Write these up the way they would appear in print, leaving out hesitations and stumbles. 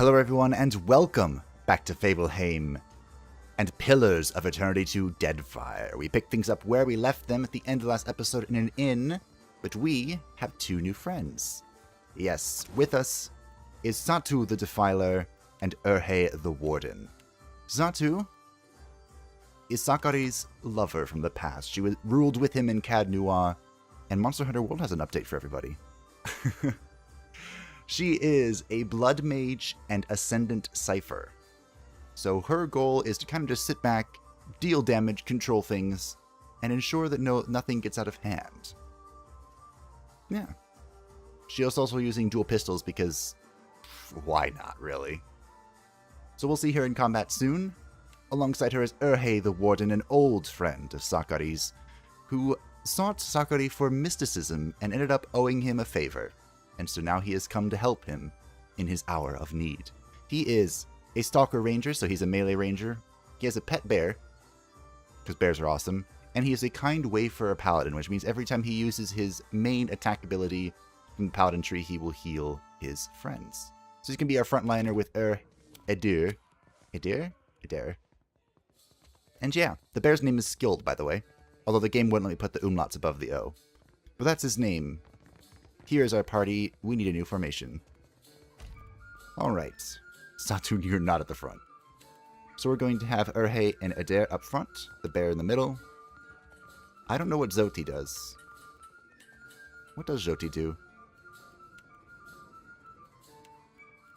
Hello everyone, and welcome back to Fableheim and Pillars of Eternity to Deadfire. We picked things up where we left them at the end of the last episode in an inn, but we have two new friends. Yes, with us is Satu the Defiler and Erhe the Warden. Satu is Sakari's lover from the past. She ruled with him in Cad Noir, and Monster Hunter World has an update for everybody. She is a blood mage and ascendant cipher. So her goal is to kind of just sit back, deal damage, control things, and ensure that nothing gets out of hand. Yeah. She is also using dual pistols because why not, really? So we'll see her in combat soon. Alongside her is Erhe the Warden, an old friend of Sakari's, who sought Sakari for mysticism and ended up owing him a favor. And so now he has come to help him in his hour of need. He is a stalker ranger, so he's a melee ranger. He has a pet bear, because bears are awesome. And he is a kind wayfarer paladin, which means every time he uses his main attack ability from the paladin tree, he will heal his friends. So he's going to be our frontliner with Erhe. And yeah, the bear's name is Skilled, by the way. Although the game wouldn't let me put the umlauts above the O. But that's his name. Here is our party. We need a new formation. Alright. Satu, you're not at the front. So we're going to have Erhe and Erhe up front. The bear in the middle. I don't know what Zoti does. What does Zoti do?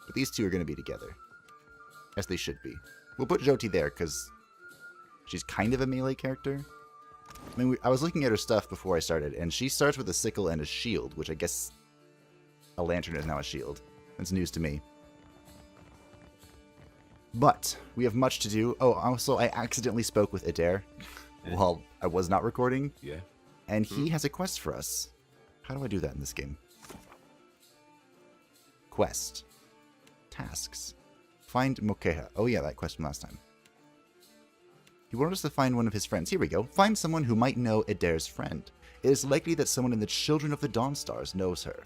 But these two are going to be together. As they should be. We'll put Zoti there because she's kind of a melee character. I mean, I was looking at her stuff before I started, and she starts with a sickle and a shield, which I guess a lantern is now a shield. That's news to me. But we have much to do. Oh, also, I accidentally spoke with Erhe while I was not recording. Yeah. And he has a quest for us. How do I do that in this game? Quest. Tasks. Find Mokeha. Oh yeah, that quest from last time. He wanted us to find one of his friends. Here we go. Find someone who might know Erhe's friend. It is likely that someone in the Children of the Dawnstars knows her.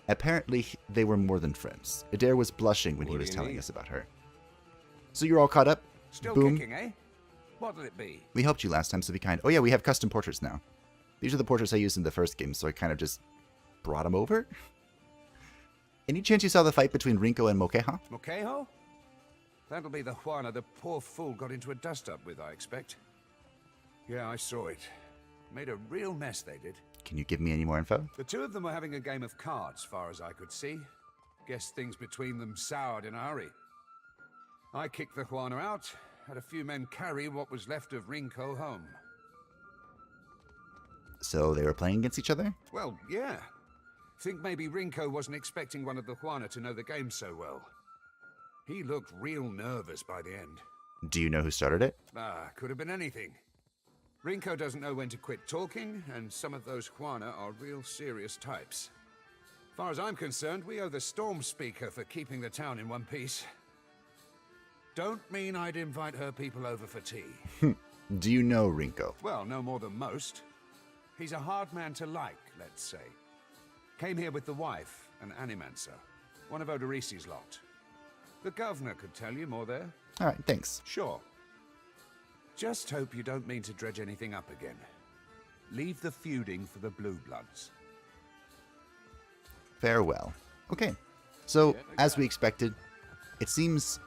Apparently, they were more than friends. Erhe was blushing when he was telling us about her. So you're all caught up? Still Boom. kicking, eh? What'll it be? We helped you last time, so be kind. Oh yeah, we have custom portraits now. These are the portraits I used in the first game, so I kind of just brought them over. Any chance you saw the fight between Rinko and Mokeha? Mokeho? That'll be the Juana the poor fool got into a dust-up with, I expect. Yeah, I saw it. Made a real mess, they did. Can you give me any more info? The two of them were having a game of cards, far as I could see. Guess things between them soured in a hurry. I kicked the Juana out, had a few men carry what was left of Rinko home. So they were playing against each other? Well, yeah. Think maybe Rinko wasn't expecting one of the Juana to know the game so well. He looked real nervous by the end. Do you know who started it? Could have been anything. Rinko doesn't know when to quit talking, and some of those Juana are real serious types. Far as I'm concerned, we owe the Storm Speaker for keeping the town in one piece. Don't mean I'd invite her people over for tea. Do you know Rinko? Well, no more than most. He's a hard man to like, let's say. Came here with the wife, an animancer, one of Odorisi's lot. The governor could tell you more there. Alright, thanks. Sure. Just hope you don't mean to dredge anything up again. Leave the feuding for the Blue Bloods. Farewell. Okay, so as we expected, it seems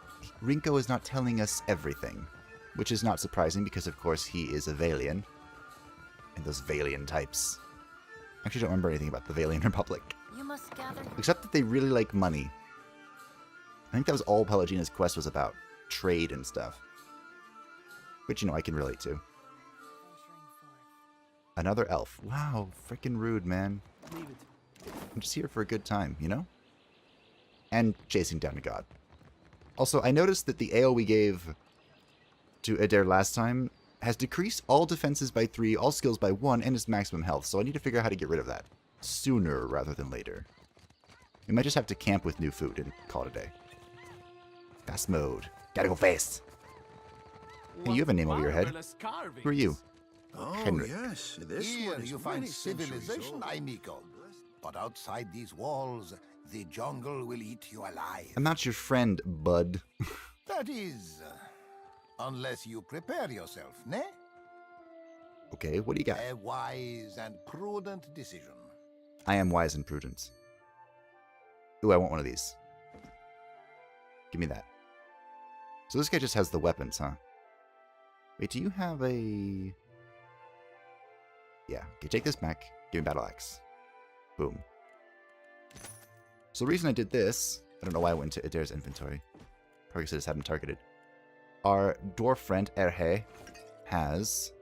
Rinko is not telling us everything, which is not surprising because of course he is a Valian. And those Valian types. I actually don't remember anything about the Valian Republic. You must gather. Except that they really like money. I think that was all Pelagina's quest was about. Trade and stuff. Which, you know, I can relate to. Another elf. Wow, freaking rude, man. I'm just here for a good time, you know? And chasing down a god. Also, I noticed that the ale we gave to Erhe last time has decreased all defenses by 3, all skills by 1, and its maximum health, so I need to figure out how to get rid of that. Sooner rather than later. We might just have to camp with new food and call it a day. Fast mode. Gotta go fast. Hey, you have a name over your head. Who are you? Oh, Henrik. yes. This Here one is you find many centuries civilization, old. Amico. But outside these walls, The jungle will eat you alive. I'm not your friend, bud. That is, unless you prepare yourself, ne? Okay, what do you got? A wise and prudent decision. I am wise and prudent. Ooh, I want one of these. Give me that. So this guy just has the weapons, huh? Wait, do you have a... Yeah, okay, take this back. Give me battle axe. Boom. So the reason I did this, I don't know why I went into Adair's inventory. Probably because I just had him targeted. Our dwarf friend, Erhe, has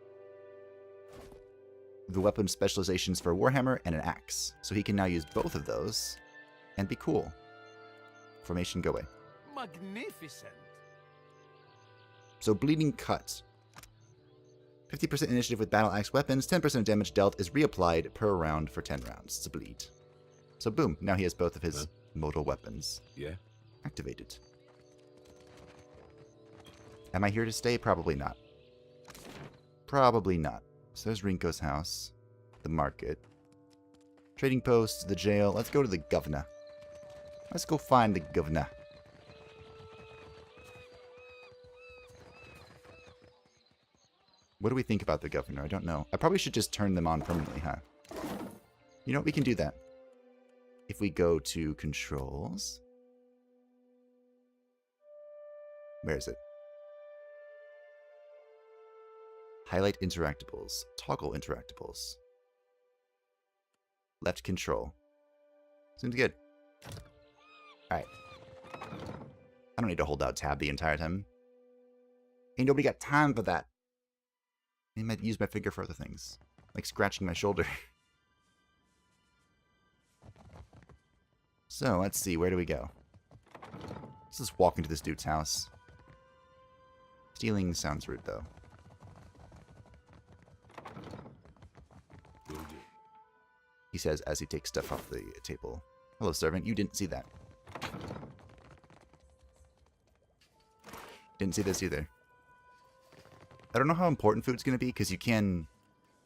the weapon specializations for a warhammer and an axe. So he can now use both of those and be cool. Formation, go away. Magnificent. So bleeding cut. 50% initiative with battle axe weapons, 10% of damage dealt is reapplied per round for 10 rounds to bleed. So boom, now he has both of his modal weapons activated. Am I here to stay? Probably not. Probably not. So there's Rinko's house, the market, trading post, the jail. Let's go to the governor. Let's go find the governor. What do we think about the governor? I don't know. I probably should just turn them on permanently, huh? You know what? We can do that. If we go to controls. Where is it? Highlight interactables. Toggle interactables. Left control. Seems good. Alright. I don't need to hold out tab the entire time. Ain't nobody got time for that. I might use my finger for other things. Like scratching my shoulder. So, let's see. Where do we go? Let's just walk into this dude's house. Stealing sounds rude, though. He says as he takes stuff off the table. Hello, servant. You didn't see that. Didn't see this either. I don't know how important food's going to be, because you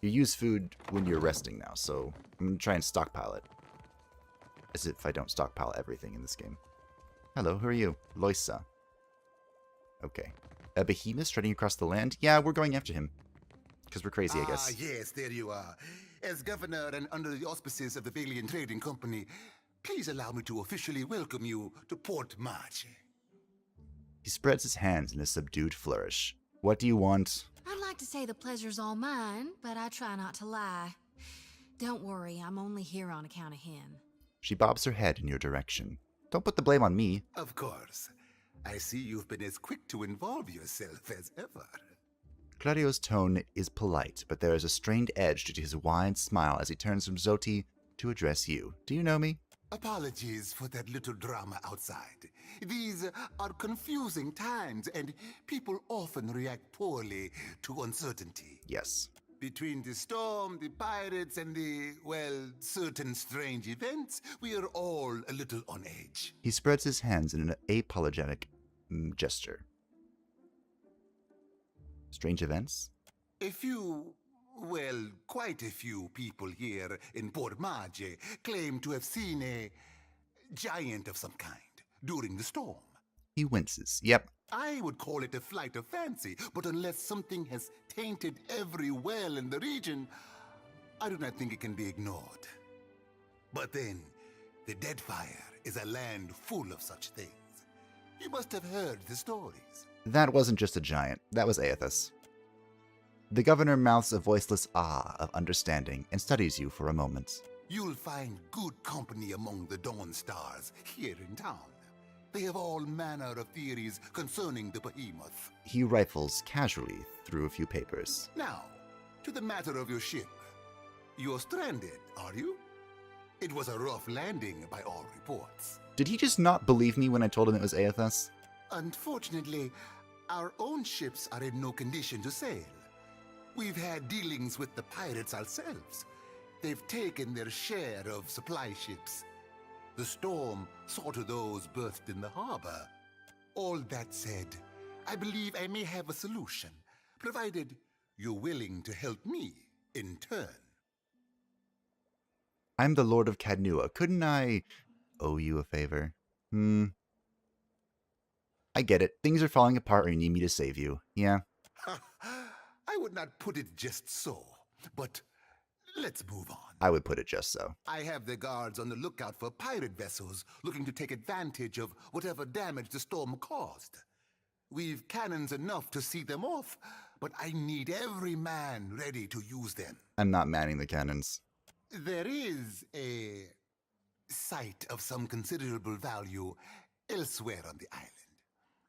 use food when you're resting now, so I'm going to try and stockpile it. As if I don't stockpile everything in this game. Hello, who are you? Loisa. Okay. A behemoth striding across the land? Yeah, we're going after him. Because we're crazy, I guess. Yes, there you are. As governor and under the auspices of the Valiant Trading Company, please allow me to officially welcome you to Port Maje. He spreads his hands in a subdued flourish. What do you want? I'd like to say the pleasure's all mine, but I try not to lie. Don't worry, I'm only here on account of him. She bobs her head in your direction. Don't put the blame on me. Of course. I see you've been as quick to involve yourself as ever. Clario's tone is polite, but there is a strained edge to his wide smile as he turns from Zoti to address you. Do you know me? Apologies for that little drama outside. These are confusing times, and people often react poorly to uncertainty. Yes. Between the storm, the pirates, and the, well, certain strange events, we are all a little on edge. He spreads his hands in an apologetic gesture. Strange events? A few, well, quite a few people here in Port Maje claim to have seen a giant of some kind during the storm. He winces. Yep. I would call it a flight of fancy, but unless something has tainted every well in the region, I do not think it can be ignored. But then, the Deadfire is a land full of such things. You must have heard the stories. That wasn't just a giant. That was Aethys. The governor mouths a voiceless ah of understanding and studies you for a moment. You'll find good company among the Dawn Stars here in town. They have all manner of theories concerning the behemoth. He rifles casually through a few papers. Now, to the matter of your ship. You're stranded, are you? It was a rough landing by all reports. Did he just not believe me when I told him it was Aethys? Unfortunately, our own ships are in no condition to sail. We've had dealings with the pirates ourselves. They've taken their share of supply ships. The storm saw to those berthed in the harbor. All that said, I believe I may have a solution, provided you're willing to help me in turn. I'm the Lord of Cadnua. Couldn't I owe you a favor. I get it. Things are falling apart and you need me to save you. Yeah. I would not put it just so, but let's move on. I would put it just so. I have the guards on the lookout for pirate vessels looking to take advantage of whatever damage the storm caused. We've cannons enough to see them off, but I need every man ready to use them. I'm not manning the cannons. There is a site of some considerable value elsewhere on the island.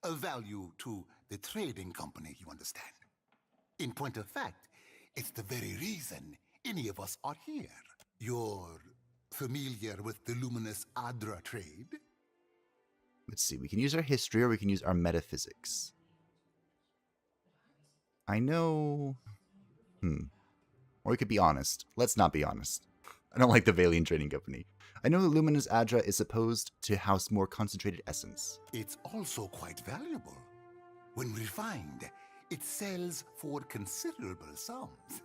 A value to the trading company, you understand. In point of fact, it's the very reason any of us are here. You're familiar with the luminous Adra trade? Let's see, we can use our history or we can use our metaphysics. I know... Or we could be honest. Let's not be honest. I don't like the Valian Trading Company. I know the Luminous Adra is supposed to house more concentrated essence. It's also quite valuable. When refined, it sells for considerable sums.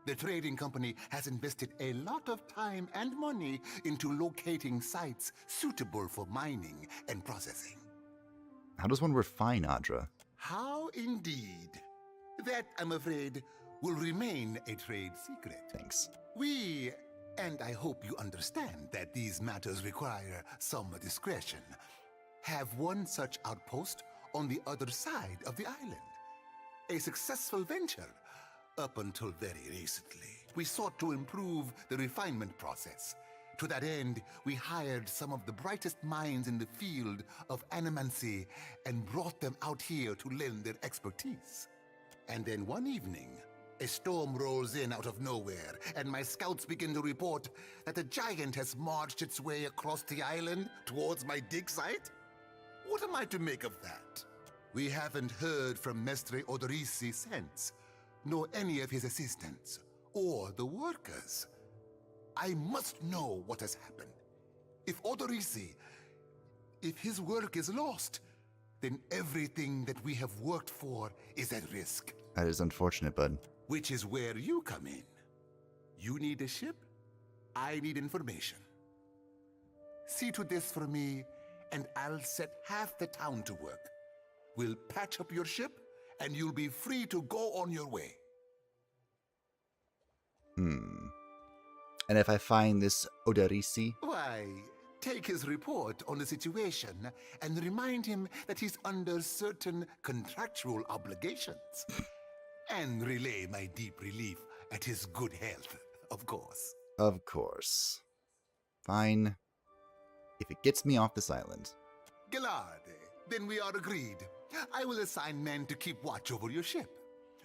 The trading company has invested a lot of time and money into locating sites suitable for mining and processing. How does one refine Adra? How indeed? That, I'm afraid, will remain a trade secret. Thanks. We, and I hope you understand that these matters require some discretion, have one such outpost on the other side of the island. A successful venture. Up until very recently, we sought to improve the refinement process. To that end, we hired some of the brightest minds in the field of animancy and brought them out here to lend their expertise. And then one evening, a storm rolls in out of nowhere, and my scouts begin to report that a giant has marched its way across the island towards my dig site. What am I to make of that? We haven't heard from Mestre Odorisi since, nor any of his assistants, or the workers. I must know what has happened. If Odorisi, if his work is lost, then everything that we have worked for is at risk. That is unfortunate, bud. Which is where you come in. You need a ship, I need information. See to this for me, and I'll set half the town to work. We'll patch up your ship, and you'll be free to go on your way. And if I find this Odorisi? Why, take his report on the situation and remind him that he's under certain contractual obligations. And relay my deep relief at his good health, of course. Of course. Fine. If it gets me off this island. Gallarde, then we are agreed. I will assign men to keep watch over your ship.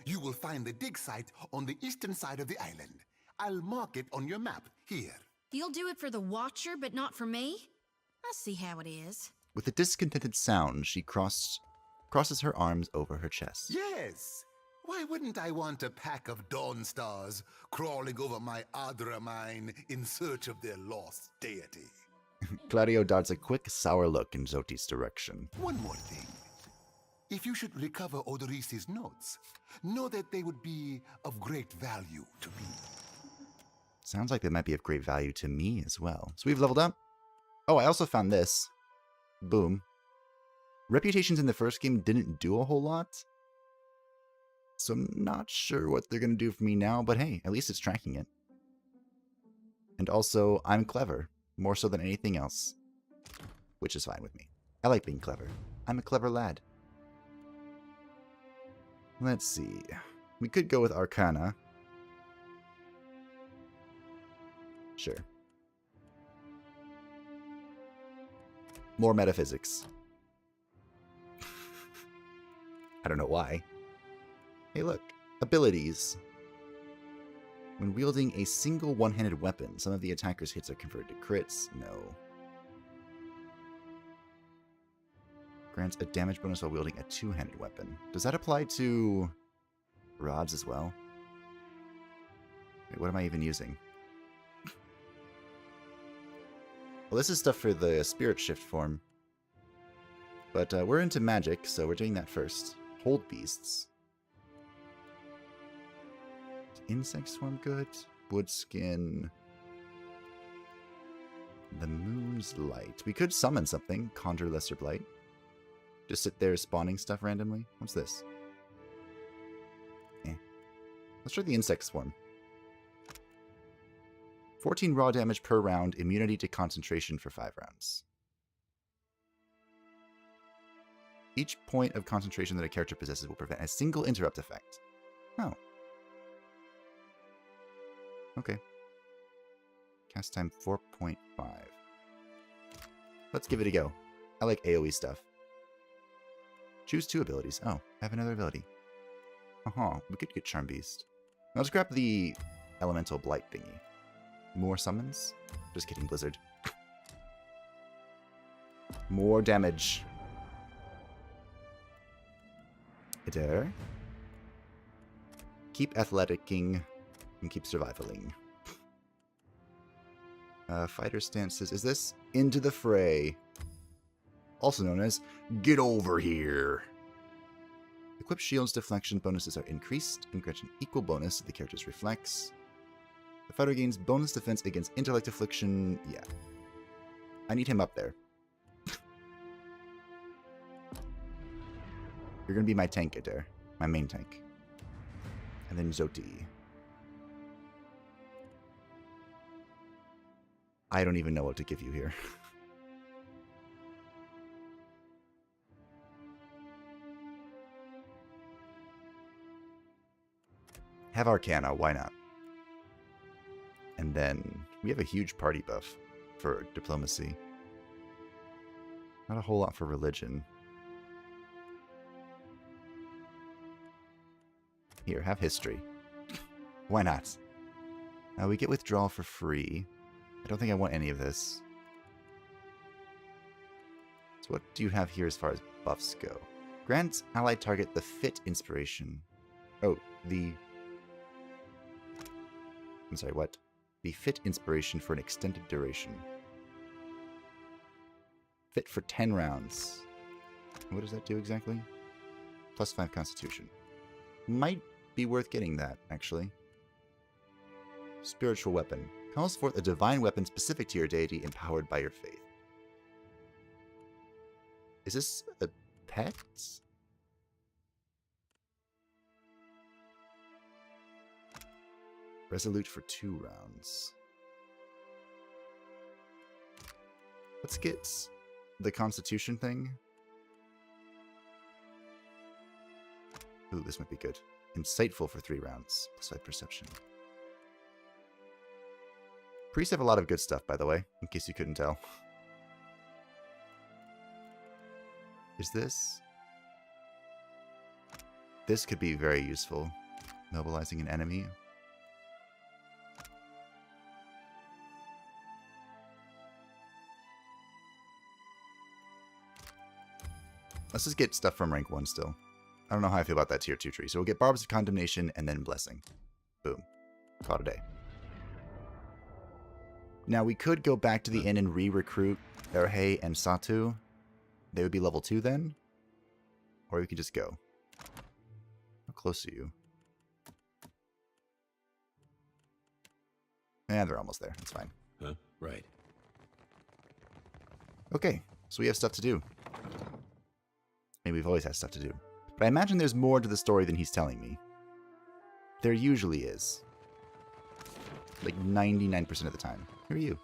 You will find the dig site on the eastern side of the island. I'll mark it on your map, here. You'll do it for the Watcher, but not for me? I see how it is. With a discontented sound, she crosses her arms over her chest. Yes. Why wouldn't I want a pack of Dawn Stars crawling over my Adra mine in search of their lost deity? Claudio darts a quick, sour look in Zoti's direction. One more thing. If you should recover Odorisi's notes, know that they would be of great value to me. Sounds like they might be of great value to me as well. So we've leveled up. Oh, I also found this. Boom. Reputations in the first game didn't do a whole lot. So I'm not sure what they're going to do for me now, but hey, at least it's tracking it. And also, I'm clever. More so than anything else. Which is fine with me. I like being clever. I'm a clever lad. Let's see. We could go with Arcana. Sure. More metaphysics. I don't know why. Hey look, abilities. When wielding a single one-handed weapon, some of the attacker's hits are converted to crits. No. Grants a damage bonus while wielding a two-handed weapon. Does that apply to rods as well? Wait, what am I even using? Well, this is stuff for the spirit shift form. But we're into magic, so we're doing that first. Hold beasts. Insect swarm good. Wood skin. The moon's light. We could summon something. Conjure lesser blight. Just sit there spawning stuff randomly. What's this? Eh. Let's try the insect swarm. 14 raw damage per round. Immunity to concentration for 5 rounds. Each point of concentration that a character possesses will prevent a single interrupt effect. Oh. Okay. Cast time 4.5. Let's give it a go. I like AoE stuff. Choose 2 abilities. Oh, I have another ability. We could get Charm Beast. Now let's grab the Elemental Blight thingy. More summons? Just kidding, Blizzard. More damage. There. Keep athleticing and keep survivaling. Fighter stances. Is this Into the Fray? Also known as Get Over Here. Equipped shields deflection bonuses are increased and grant an equal bonus to the character's reflex. The fighter gains bonus defense against intellect affliction. Yeah. I need him up there. You're going to be my tank, Adair. My main tank. And then Zoti. I don't even know what to give you here. Have Arcana, why not? And then we have a huge party buff for diplomacy. Not a whole lot for religion. Here, have history. Why not? We get withdrawal for free. I don't think I want any of this. So what do you have here as far as buffs go? Grants allied target the fit inspiration. Oh, I'm sorry, what? The fit inspiration for an extended duration. Fit for 10 rounds. What does that do exactly? Plus 5 constitution. Might be worth getting that, actually. Spiritual weapon. Calls forth a divine weapon specific to your deity empowered by your faith. Is this a pet? Resolute for 2 rounds. Let's get the constitution thing. Ooh, this might be good. Insightful for 3 rounds. Plus 5 perception. Priests have a lot of good stuff, by the way, in case you couldn't tell. Is this? This could be very useful. Mobilizing an enemy. Let's just get stuff from rank 1 still. I don't know how I feel about that tier 2 tree. So we'll get Barbs of Condemnation and then Blessing. Boom. Call it a day. Now we could go back to the inn and re-recruit Erhe and Satu. They would be level 2 then. Or we could just go. How close are you? Yeah, they're almost there. That's fine. Huh? Right. Okay, so we have stuff to do. Maybe we've always had stuff to do. But I imagine there's more to the story than he's telling me. There usually is. Like 99% of the time. Who are you?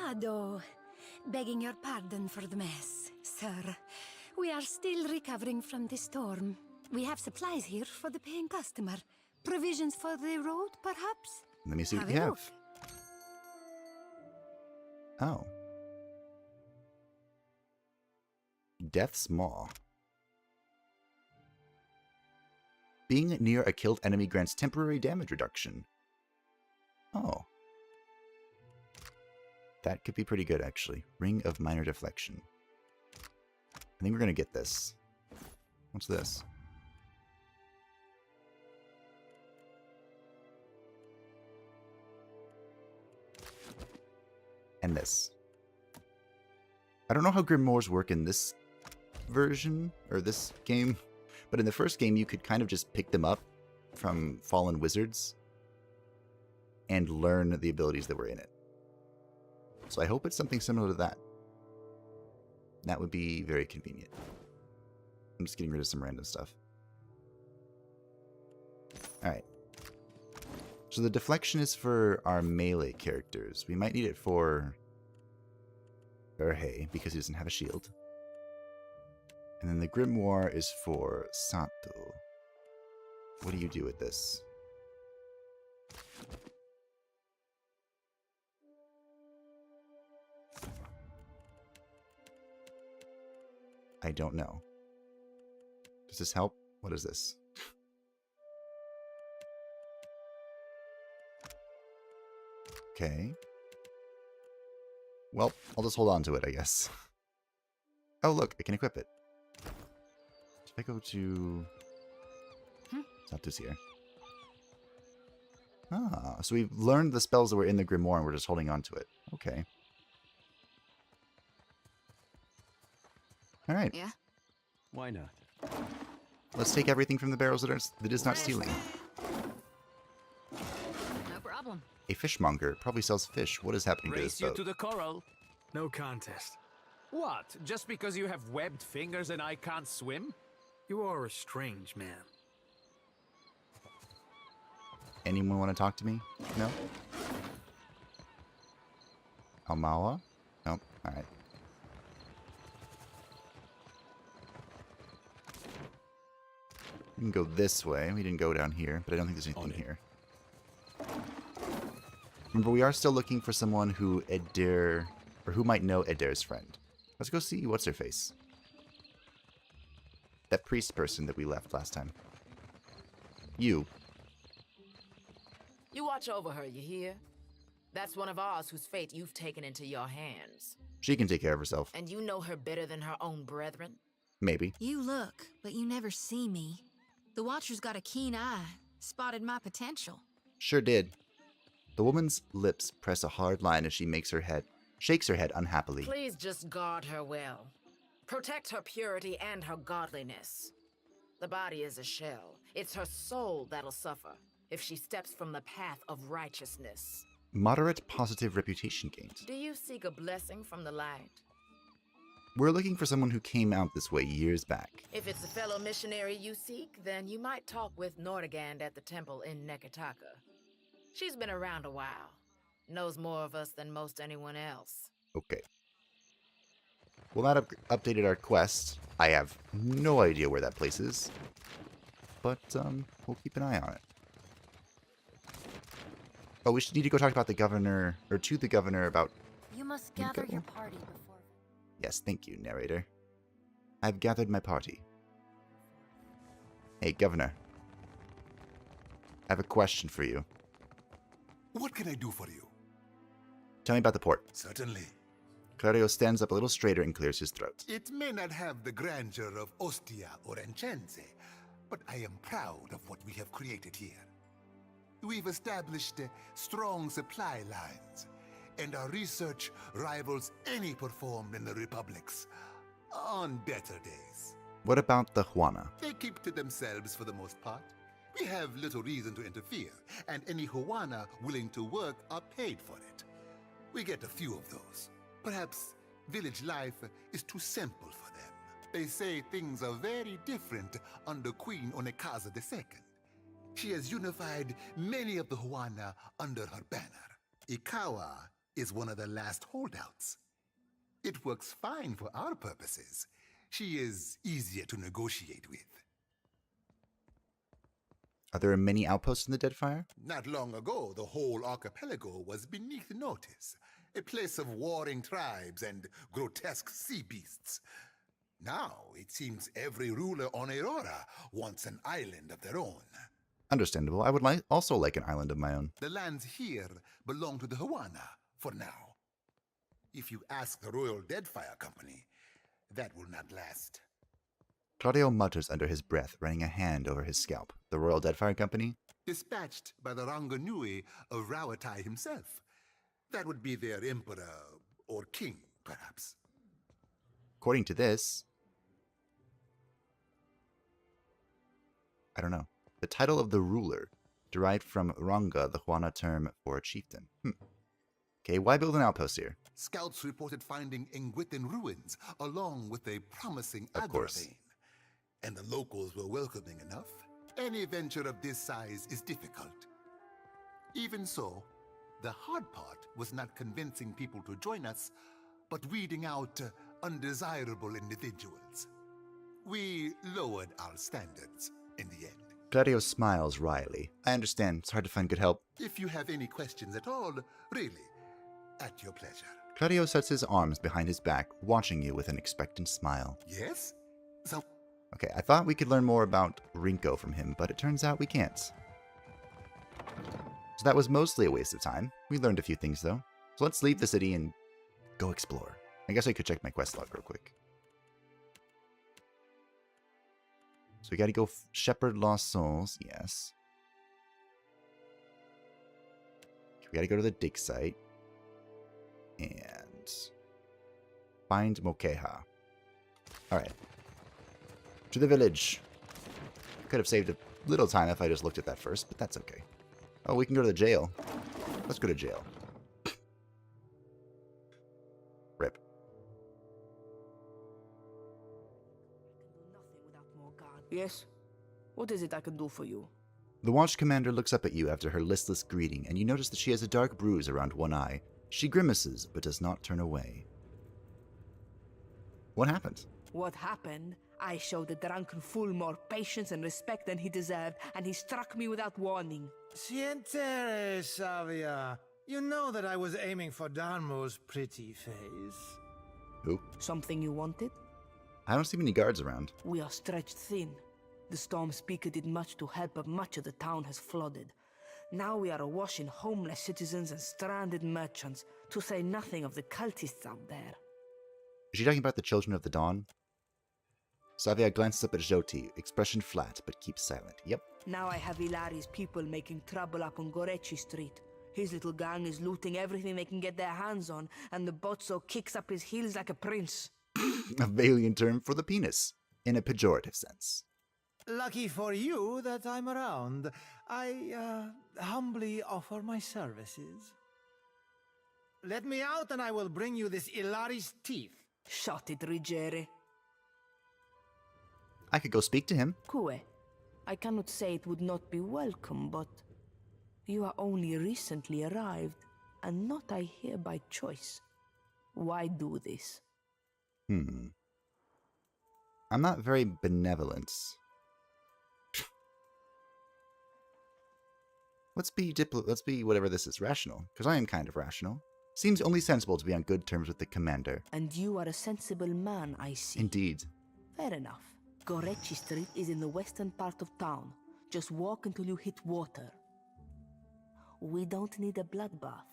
Ado, begging your pardon for the mess, sir. We are still recovering from the storm. We have supplies here for the paying customer. Provisions for the road, perhaps? Let me see what Have you a have. look. Oh. Death's Maw. Being near a killed enemy grants temporary damage reduction. Oh. That could be pretty good, actually. Ring of Minor Deflection. I think we're going to get this. What's this? And this. I don't know how Grimoires work in this version, or this game, but in the first game you could kind of just pick them up from fallen wizards and learn the abilities that were in it. So I hope it's something similar to that. That would be very convenient. I'm just getting rid of some random stuff. Alright. So the deflection is for our melee characters. We might need it for Erhe, because he doesn't have a shield. And then the Grimoire is for Satu. What do you do with this? I don't know. Does this help? What is this? Okay. Well, I'll just hold on to it, I guess. Oh, look, I can equip it. If I go to... Satu's here. Ah, so we've learned the spells that were in the Grimoire and we're just holding on to it. Okay. Alright. Yeah? Why not? Let's take everything from the barrels that is not stealing. No problem. A fishmonger probably sells fish. What is happening to Race this you boat? to the coral. No contest. What? Just because you have webbed fingers and I can't swim? You are a strange man. Anyone want to talk to me? No? Almawa? Nope. Alright. We can go this way. We didn't go down here, but I don't think there's anything here. Remember, we are still looking for someone who Adair, or who might know Adair's friend. Let's go see what's her face. That priest person that we left last time. You. You watch over her, you hear? That's one of ours whose fate you've taken into your hands. She can take care of herself. And you know her better than her own brethren? Maybe. You look, but you never see me. The Watcher's got a keen eye. Spotted my potential. Sure did. The woman's lips press a hard line as she shakes her head unhappily. Please just guard her well. Protect her purity and her godliness. The body is a shell. It's her soul that'll suffer if she steps from the path of righteousness. Moderate positive reputation gained. Do you seek a blessing from the light? We're looking for someone who came out this way years back. If it's a fellow missionary you seek, then you might talk with Nordegand at the temple in Nekataka. She's been around a while. Knows more of us than most anyone else. Okay. Well, that updated our quest. I have no idea where that place is. But, we'll keep an eye on it. Oh, we should need to go talk about the governor, or to the governor about... You must gather your party before... Yes, thank you, narrator. I've gathered my party. Hey, governor. I have a question for you. What can I do for you? Tell me about the port. Certainly. Claudio stands up a little straighter and clears his throat. It may not have the grandeur of Ostia or Enchense, but I am proud of what we have created here. We've established strong supply lines, and our research rivals any performed in the republics on better days. What about the Juana? They keep to themselves for the most part. We have little reason to interfere, and any Juana willing to work are paid for it. We get a few of those. Perhaps village life is too simple for them. They say things are very different under Queen Onekaza II. She has unified many of the Juana under her banner. Ikawa is one of the last holdouts. It works fine for our purposes. She is easier to negotiate with. Are there many outposts in the Deadfire? Not long ago, the whole archipelago was beneath notice, a place of warring tribes and grotesque sea beasts. Now, it seems every ruler on Aurora wants an island of their own. Understandable. I would also like an island of my own. The lands here belong to the Juana, for now. If you ask the Royal Deadfire Company, that will not last. Claudio mutters under his breath, running a hand over his scalp. The Royal Deadfire Company? Dispatched by the Ranganui of Rawatai himself. That would be their emperor, or king, perhaps. According to this... I don't know. The title of the ruler, derived from Ranga, the Juana term for a chieftain. Okay, why build an outpost here? Scouts reported finding Engwithan ruins, along with a promising Of course. agravane. And the locals were welcoming enough. Any venture of this size is difficult. Even so, the hard part was not convincing people to join us, but weeding out undesirable individuals. We lowered our standards in the end. Claudio smiles wryly. I understand, it's hard to find good help. If you have any questions at all, really, at your pleasure. Claudio sets his arms behind his back, watching you with an expectant smile. Yes? So, Okay, I thought we could learn more about Rinko from him, but it turns out we can't. So that was mostly a waste of time. We learned a few things, though. So let's leave the city and go explore. I guess I could check my quest log real quick. So we gotta go shepherd lost souls, yes. We gotta go to the Digsite. And find Mokeha. Alright. To the village. Could have saved a little time if I just looked at that first, but that's okay. Oh, we can go to the jail. Let's go to jail. Rip. Yes? What is it I can do for you? The watch commander looks up at you after her listless greeting, and you notice that she has a dark bruise around one eye. She grimaces, but does not turn away. What happened? What happened? I showed the drunken fool more patience and respect than he deserved, and he struck me without warning. Sientere, Savia. You know that I was aiming for Darmo's pretty face. Who? Something you wanted? I don't see many guards around. We are stretched thin. The Storm Speaker did much to help, but much of the town has flooded. Now we are awash in homeless citizens and stranded merchants, to say nothing of the cultists out there. Is she talking about the Children of the Dawn? Savia glances up at Jyoti, expression flat, but keeps silent. Yep. Now I have Ilari's people making trouble up on Gorechi Street. His little gang is looting everything they can get their hands on, and the Botso kicks up his heels like a prince. A Valian term for the penis, in a pejorative sense. Lucky for you that I'm around. I humbly offer my services. Let me out and I will bring you this Ilari's teeth. Shut it, Rigere. I could go speak to him. Kue, I cannot say it would not be welcome, but you are only recently arrived, and not I here by choice. Why do this? I'm not very benevolent. Let's be whatever this is, rational, because I am kind of rational. Seems only sensible to be on good terms with the commander. And you are a sensible man, I see. Indeed. Fair enough. Gorechi Street is in the western part of town. Just walk until you hit water. We don't need a bloodbath.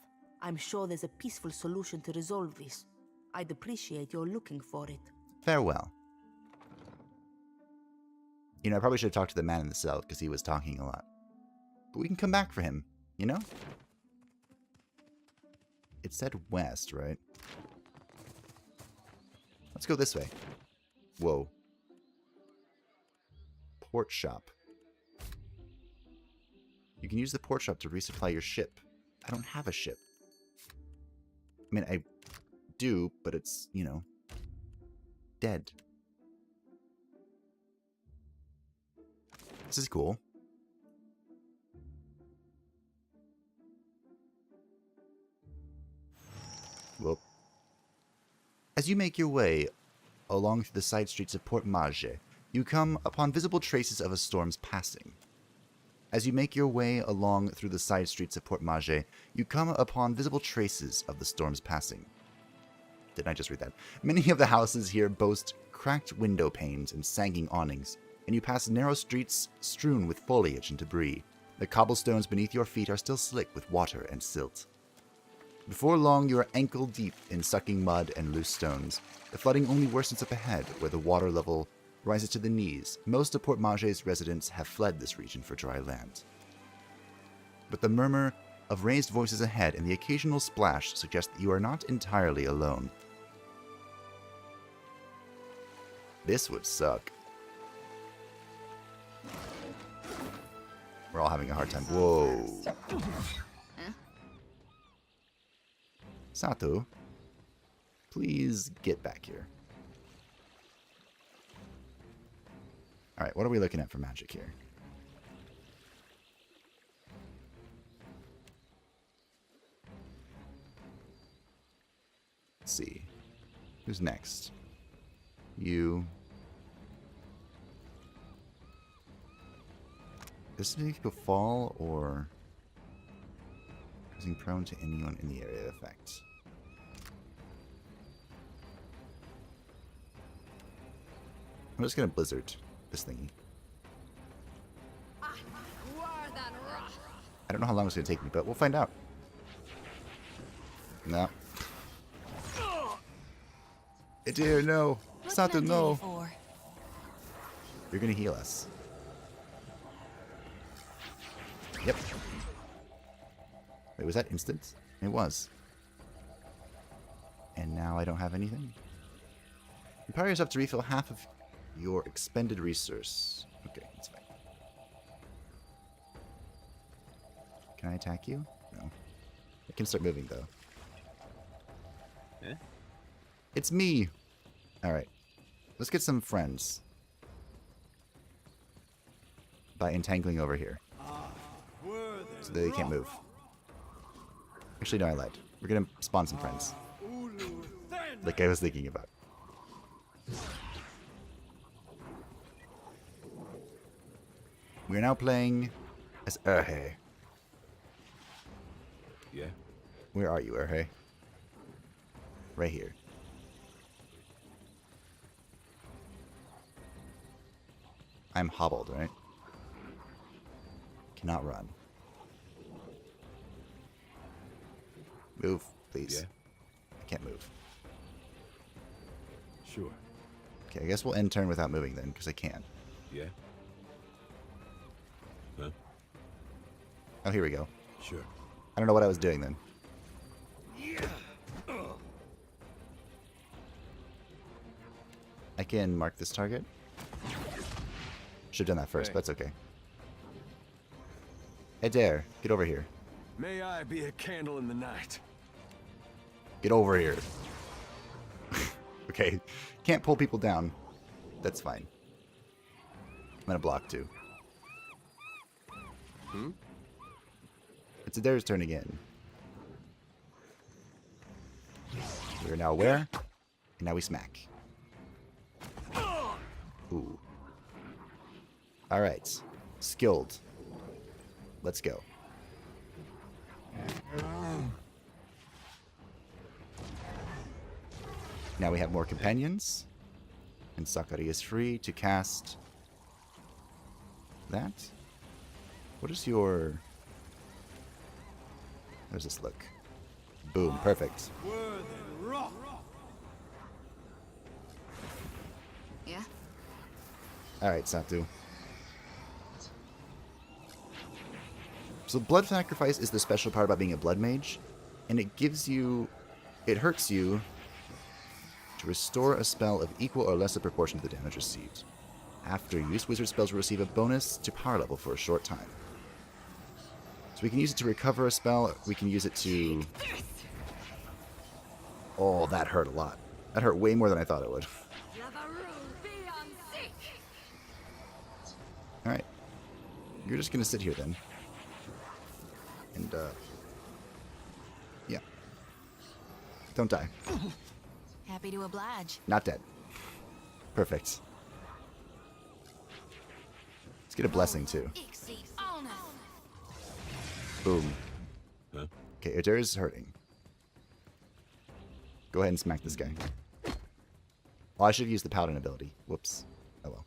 I'm sure there's a peaceful solution to resolve this. I'd appreciate your looking for it. Farewell. You know, I probably should have talked to the man in the cell, because he was talking a lot. But we can come back for him, you know? It said west, right? Let's go this way. Whoa. Port shop. You can use the port shop to resupply your ship. I don't have a ship. I mean, I do, but it's, you know, dead. This is cool. Well, as you make your way along through the side streets of Port Maje, you come upon visible traces of a storm's passing. As you make your way along through the side streets of Port Maje, you come upon visible traces of the storm's passing. Didn't I just read that? Many of the houses here boast cracked window panes and sagging awnings, and you pass narrow streets strewn with foliage and debris. The cobblestones beneath your feet are still slick with water and silt. Before long, you are ankle deep in sucking mud and loose stones. The flooding only worsens up ahead, where the water level rises to the knees. Most of Port Maje's residents have fled this region for dry land. But the murmur of raised voices ahead and the occasional splash suggest that you are not entirely alone. This would suck. We're all having a hard time. Whoa. Satu, please get back here. Alright, what are we looking at for magic here? Let's see. Who's next? You. Does this make people fall or causing prone to anyone in the area of effect? I'm just gonna blizzard this thingy. I don't know how long it's gonna take me, but we'll find out. No. Dear, no. Satu, no. You're gonna heal us. Yep. Wait, was that instant? It was. And now I don't have anything. Empower yourself to refill half of your expended resource. Okay, that's fine. Can I attack you? No. I can start moving, though. Eh? It's me! Alright. Let's get some friends. By entangling over here. So they can't move. Actually, no, I lied. We're gonna spawn some friends. Like I was thinking about. We're now playing as Erhe. Yeah. Where are you, Erhe? Right here. I'm hobbled, right? Cannot run. Move, please. Yeah. I can't move. Sure. Okay, I guess we'll end turn without moving then, because I can. Yeah. Huh? Oh, here we go. Sure. I don't know what I was doing then. I can mark this target. Should have done that first, but that's okay. Hey, Dare, get over here. May I be a candle in the night. Get over here. Okay, can't pull people down. That's fine. I'm gonna block too. Hmm? It's Adair's turn again. We're now where? And now we smack. Ooh. Alright. Skilled. Let's go. Now we have more companions. And Sakari is free to cast that. What is your... How does this look? Boom, perfect. Yeah? Alright, Satu. So blood sacrifice is the special part about being a blood mage, and it gives you... It hurts you to restore a spell of equal or lesser proportion to the damage received. After use, wizard spells will receive a bonus to power level for a short time. So we can use it to recover a spell, we can use it to... Oh, that hurt a lot. That hurt way more than I thought it would. Alright. You're just gonna sit here then. And, yeah. Don't die. Happy to oblige. Not dead. Perfect. Let's get a blessing, too. Boom. Huh? Okay, Adair is hurting. Go ahead and smack this guy. Oh, I should have used the Paladin ability. Whoops. Oh well.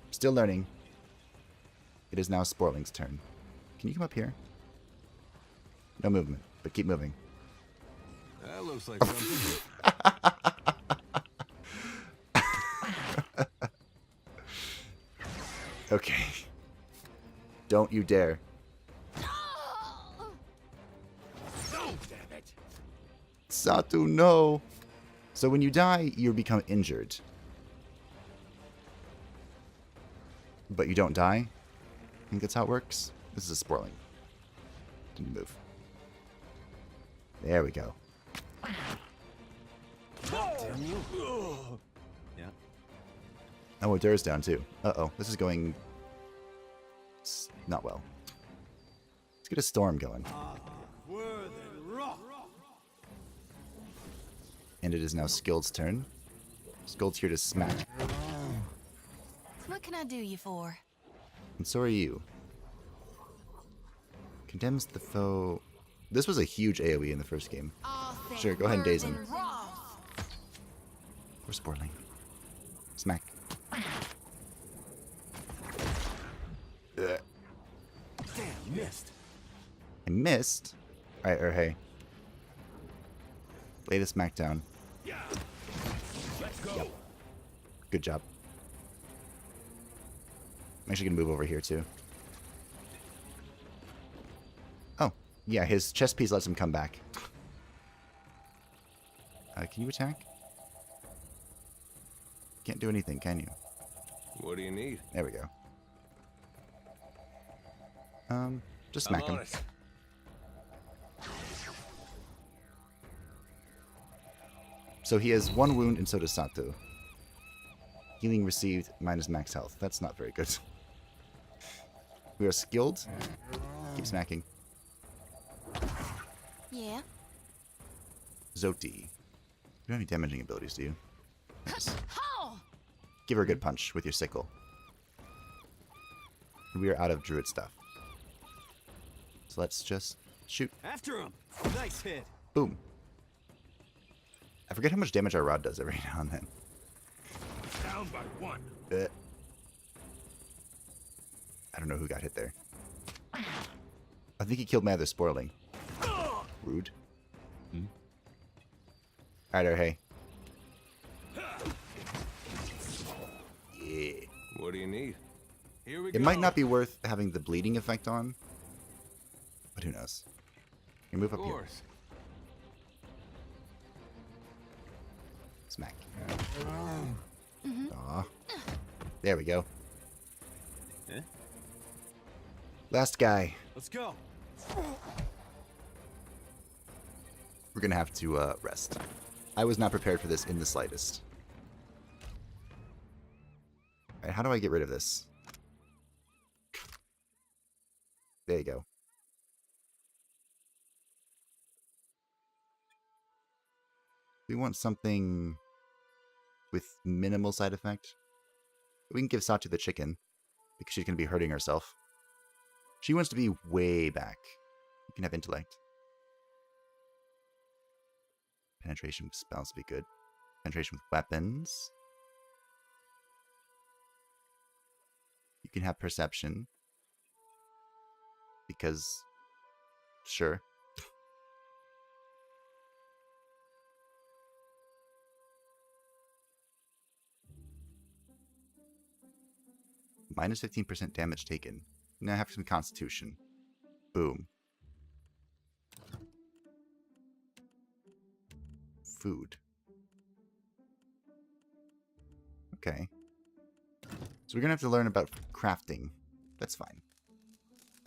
Still learning. It is now Sporling's turn. Can you come up here? No movement, but keep moving. That looks like something. Okay. Don't you dare. Satu, no. So when you die, you become injured. But you don't die? I think that's how it works. This is a Sporling. Didn't move. There we go. Damn you. Yeah. Oh, Dur's down too. Uh-oh, this is going not well. Let's get a storm going. And it is now Skild's turn. Skild's here to smack. What can I do you for? And so are you. Condemns the foe. This was a huge AoE in the first game. Sure, go ahead and daze him. We're Sporling. Smack. Damn, missed. I missed? Alright, Erhe. Lay the smackdown. Let's go. Yep. Good job. I'm actually gonna move over here too. Oh, yeah, his chest piece lets him come back. Can you attack? Can't do anything, can you? What do you need? There we go. Just smack him. So he has 1 wound, and so does Satu. Healing received minus max health. That's not very good. We are skilled. Keep smacking. Yeah. Zoti. You don't have any damaging abilities, do you? Nice. Give her a good punch with your sickle. We are out of druid stuff. So let's just shoot. After him. Nice hit. Boom. I forget how much damage our rod does every now and then. Down by 1. I don't know who got hit there. I think he killed my other Sporling. Rude. Alright, Erhe. Yeah. What do you need? Here we go. It might not be worth having the bleeding effect on, but who knows? You move up here. Smack. Aw. There we go. Eh? Last guy. Let's go. We're gonna have to rest. I was not prepared for this in the slightest. Alright, how do I get rid of this? There you go. We want something with minimal side effect. We can give Satu the chicken, because she's going to be hurting herself. She wants to be way back. You can have intellect. Penetration with spells would be good. Penetration with weapons. You can have perception. Because, sure. Minus 15% damage taken. Now I have some constitution. Boom. Food. Okay. So we're gonna have to learn about crafting. That's fine.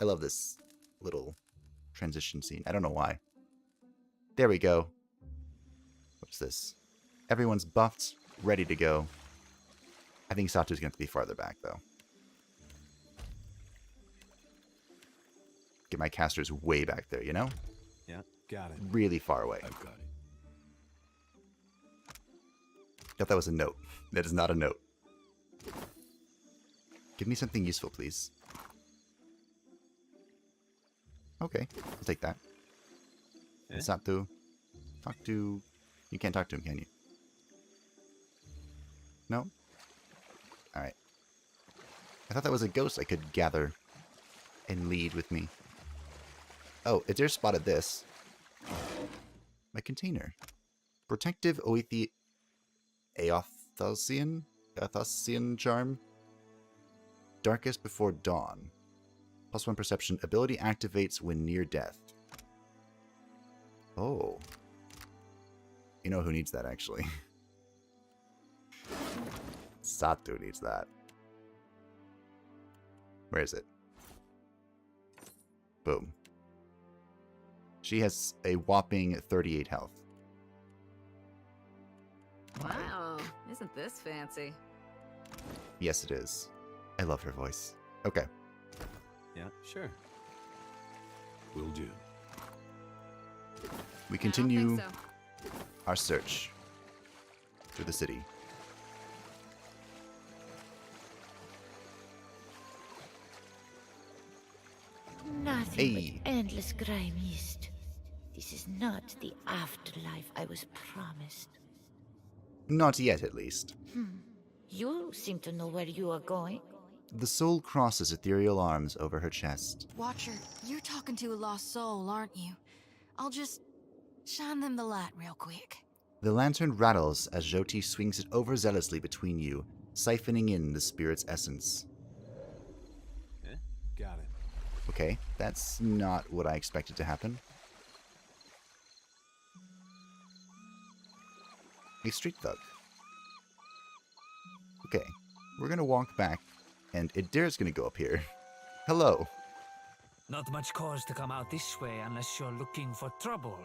I love this little transition scene. I don't know why. There we go. What's this? Everyone's buffed, ready to go. I think Satu's going to be farther back, though. Get my casters way back there, you know? Yeah, got it. Really far away. I've got it. Thought that was a note. That is not a note. Give me something useful, please. Okay, I'll take that. Eh? Satu. Talk to... You can't talk to him, can you? No? Alright. I thought that was a ghost I could gather and lead with me. Oh, Adair spotted this. My container. Protective Aothosian charm. Darkest before dawn. +1 perception. Ability activates when near death. Oh. You know who needs that, actually? Satu needs that. Where is it? Boom. She has a whopping 38 health. Wow, isn't this fancy? Yes, it is. I love her voice. Okay. Yeah, sure. Will do. We continue I don't think our search through the city. Nothing Hey. but endless grey mist. This is not the afterlife I was promised. Not yet, at least. You seem to know where you are going. The soul crosses ethereal arms over her chest. Watcher, you're talking to a lost soul, aren't you? I'll just shine them the light real quick. The lantern rattles as Jyoti swings it overzealously between you, siphoning in the spirit's essence. Got it. Okay, that's not what I expected to happen. A street thug. Okay, we're gonna walk back, and Idir's gonna go up here. Hello. Not much cause to come out this way unless you're looking for trouble.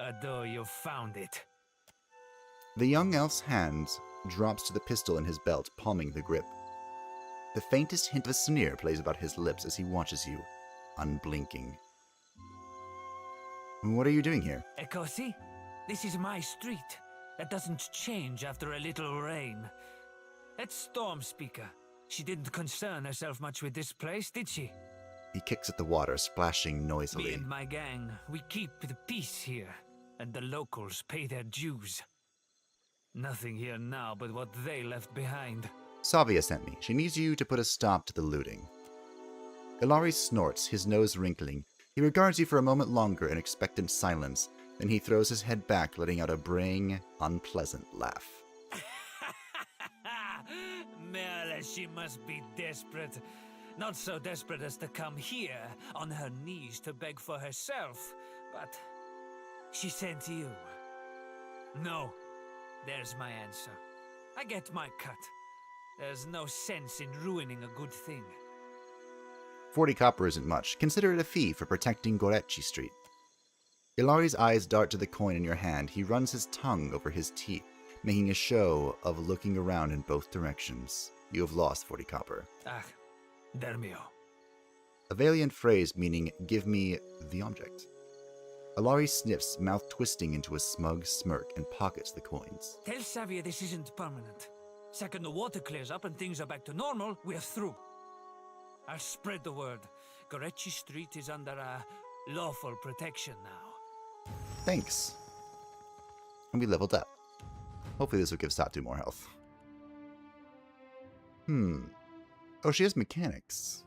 Although you've found it. The young elf's hand drops to the pistol in his belt, palming the grip. The faintest hint of a sneer plays about his lips as he watches you, unblinking. What are you doing here? Echo, see? This is my street. That doesn't change after a little rain. That storm speaker. She didn't concern herself much with this place, did she? He kicks at the water, splashing Me noisily. and my gang, we keep the peace here, and the locals pay their dues. Nothing here now but what they left behind. Savia sent me. She needs you to put a stop to the looting. Ilari snorts, his nose wrinkling. He regards you for a moment longer in expectant silence, then he throws his head back, letting out a braying, unpleasant laugh. Merle, she must be desperate. Not so desperate as to come here on her knees to beg for herself, but she sent you. No, there's my answer. I get my cut. There's no sense in ruining a good thing. 40 copper isn't much. Consider it a fee for protecting Gorechi Street. Ilari's eyes dart to the coin in your hand. He runs his tongue over his teeth, making a show of looking around in both directions. You have lost 40 copper. Ah, Dermio. A valiant phrase meaning, give me the object. Ilari sniffs, mouth twisting into a smug smirk, and pockets the coins. Tell Savia this isn't permanent. Second the water clears up and things are back to normal, we're through. I'll spread the word. Gorechi Street is under lawful protection now. Thanks. And we leveled up. Hopefully this will give Satu more health. Oh, she has mechanics.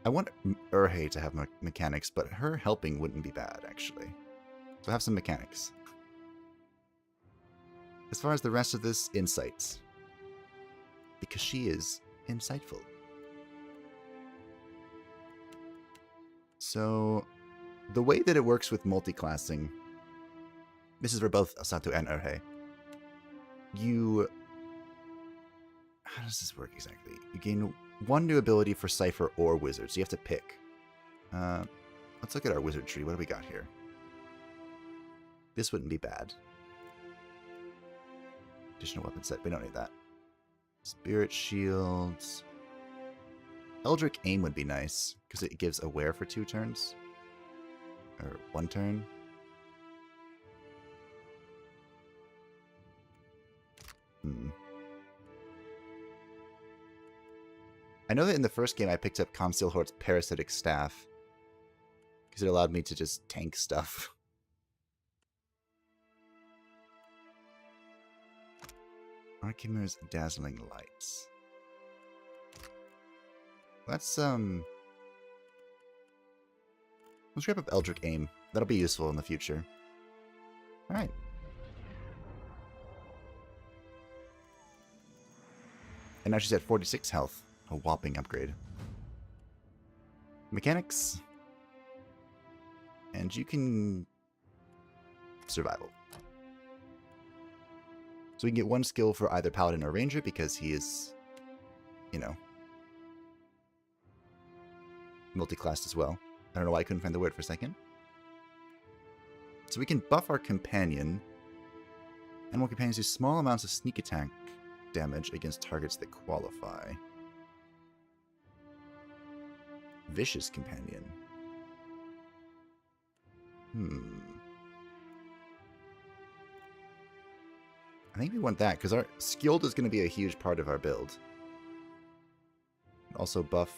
I want Erhe to have mechanics, but her helping wouldn't be bad, actually. So have some mechanics. As far as the rest of this, insights. Because she is insightful. So, the way that it works with multi-classing, this is for both Satu and Erhe. How does this work exactly? You gain one new ability for Cypher or Wizard, so you have to pick. Let's look at our wizard tree. What do we got here? This wouldn't be bad. Additional weapon set. We don't need that. Spirit shields. Eldritch aim would be nice, because it gives aware for 2 turns. Or 1 turn. I know that in the first game I picked up Concealhort's Parasitic Staff, because it allowed me to just tank stuff. Archimer's Dazzling Lights. Let's grab up Eldritch Aim. That'll be useful in the future. Alright. And now she's at 46 health. A whopping upgrade. Mechanics. And you can... Survival. So we can get 1 skill for either Paladin or Ranger because he is, you know, multi-classed as well. I don't know why I couldn't find the word for a second. So we can buff our companion. Animal companions do small amounts of sneak attack damage against targets that qualify. Vicious companion. I think we want that, because our skilled is going to be a huge part of our build. Also buff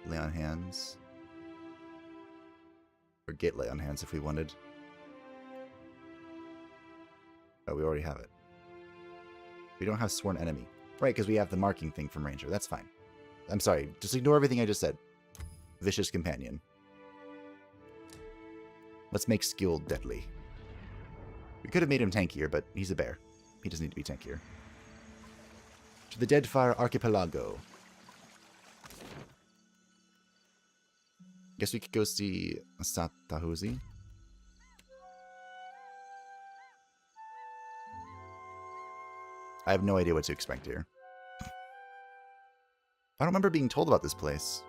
lay on hands. Or get lay on hands if we wanted. Oh, we already have it. We don't have sworn enemy. Right, because we have the marking thing from Ranger. That's fine. I'm sorry. Just ignore everything I just said. Vicious companion. Let's make skilled deadly. We could have made him tankier, but he's a bear. He doesn't need to be tankier. To the Deadfire Archipelago. Guess we could go see Satu. I have no idea what to expect here. I don't remember being told about this place.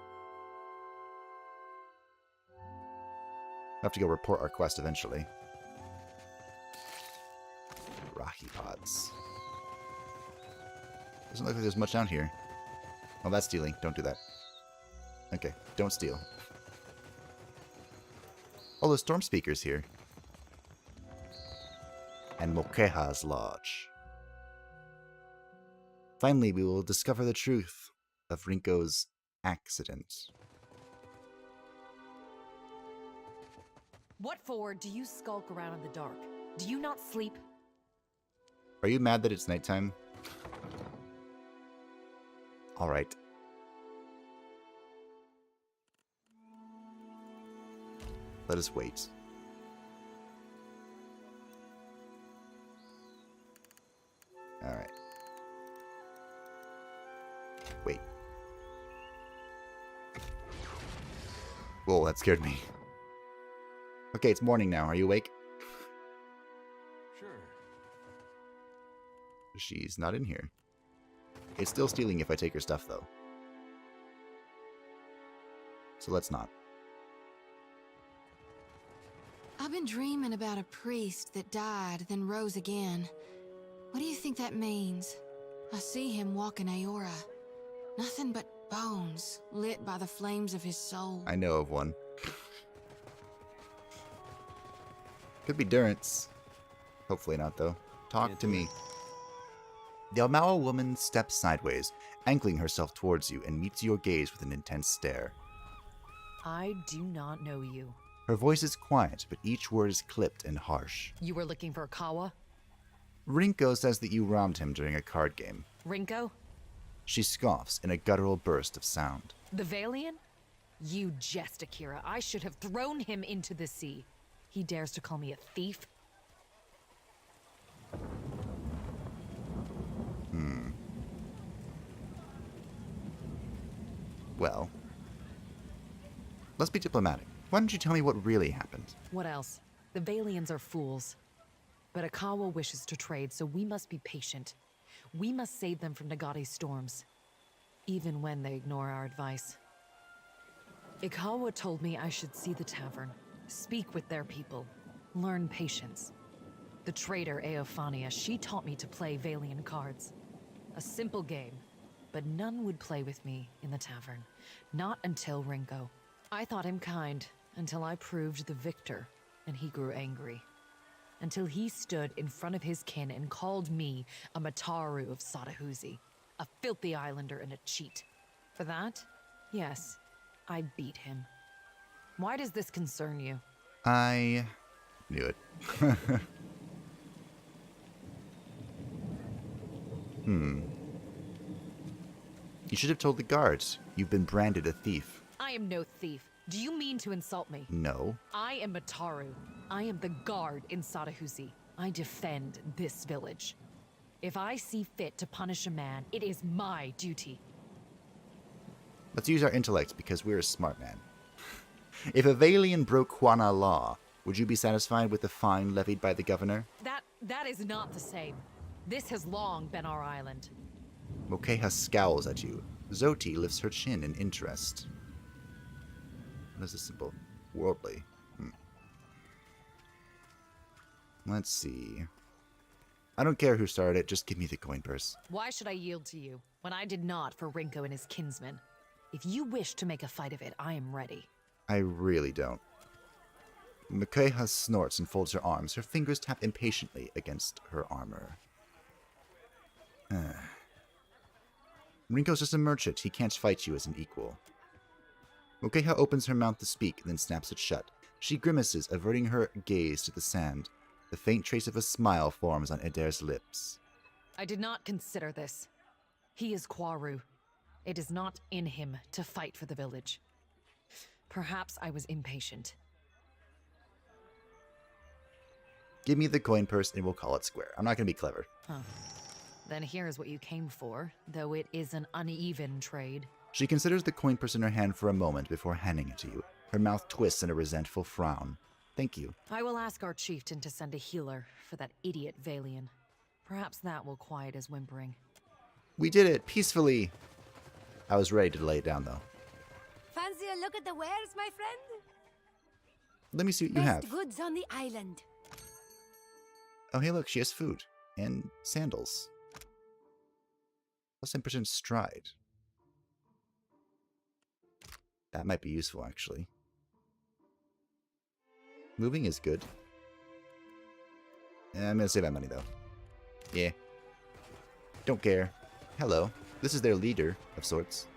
I have to go report our quest eventually. Rahipods. Doesn't look like there's much down here. Oh, that's stealing. Don't do that. Okay, don't steal. Oh, the Storm Speaker's here. And Mokeha's Lodge. Finally, we will discover the truth of Rinko's accident. What for do you skulk around in the dark? Do you not sleep? Are you mad that it's nighttime? Alright. Let us wait. Alright. Wait. Whoa, that scared me. Okay, it's morning now. Are you awake? Sure. She's not in here. It's still stealing if I take her stuff, though. So let's not. I've been dreaming about a priest that died, then rose again. What do you think that means? I see him walking Aora. Nothing but bones, lit by the flames of his soul. I know of one. Could be Durance. Hopefully not, though. Talk to me. The Almawa woman steps sideways, angling herself towards you, and meets your gaze with an intense stare. I do not know you. Her voice is quiet, but each word is clipped and harsh. You were looking for Kawa? Rinko says that you robbed him during a card game. Rinko? She scoffs in a guttural burst of sound. The Valian? You jest, Akira. I should have thrown him into the sea. He dares to call me a thief? Well, let's be diplomatic. Why don't you tell me what really happened? What else? The Valians are fools. But Akawa wishes to trade, so we must be patient. We must save them from Nagate's storms, even when they ignore our advice. Ikawa told me I should see the tavern, speak with their people, learn patience. The trader Eophania, she taught me to play Valian cards. A simple game, but none would play with me in the tavern. Not until Rinko. I thought him kind, until I proved the victor, and he grew angry. Until he stood in front of his kin and called me a Mataru of Satahuzi, a filthy islander and a cheat. For that, yes, I beat him. Why does this concern you? I knew it. You should have told the guards. You've been branded a thief. I am no thief. Do you mean to insult me? No. I am Mataru. I am the guard in Satahuzi. I defend this village. If I see fit to punish a man, it is my duty. Let's use our intellect because we're a smart man. If a Valian broke Huana law, would you be satisfied with the fine levied by the governor? That is not the same. This has long been our island. Mokeha scowls at you. Zoti lifts her chin in interest. What is this symbol? worldly. Let's see. I don't care who started it, just give me the coin purse. Why should I yield to you, when I did not for Rinko and his kinsmen? If you wish to make a fight of it, I am ready. I really don't. Mikaeha snorts and folds her arms. Her fingers tap impatiently against her armor. Rinko's just a merchant. He can't fight you as an equal. Mikaeha opens her mouth to speak, then snaps it shut. She grimaces, averting her gaze to the sand. The faint trace of a smile forms on Eder's lips. I did not consider this. He is Kwaru. It is not in him to fight for the village. Perhaps I was impatient. Give me the coin purse and we'll call it square. I'm not going to be clever. Huh. Then here's what you came for, though it is an uneven trade. She considers the coin purse in her hand for a moment before handing it to you. Her mouth twists in a resentful frown. Thank you. I will ask our chieftain to send a healer for that idiot Valian. Perhaps that will quiet his whimpering. We did it peacefully. I was ready to lay it down, though. Fancy a look at the wares, my friend? Let me see what you have. Best goods on the island. Oh, hey, look, she has food and sandals. Plus 10% stride. That might be useful, actually. Moving is good. I'm gonna save that money, though. Yeah. Don't care. Hello. This is their leader, of sorts.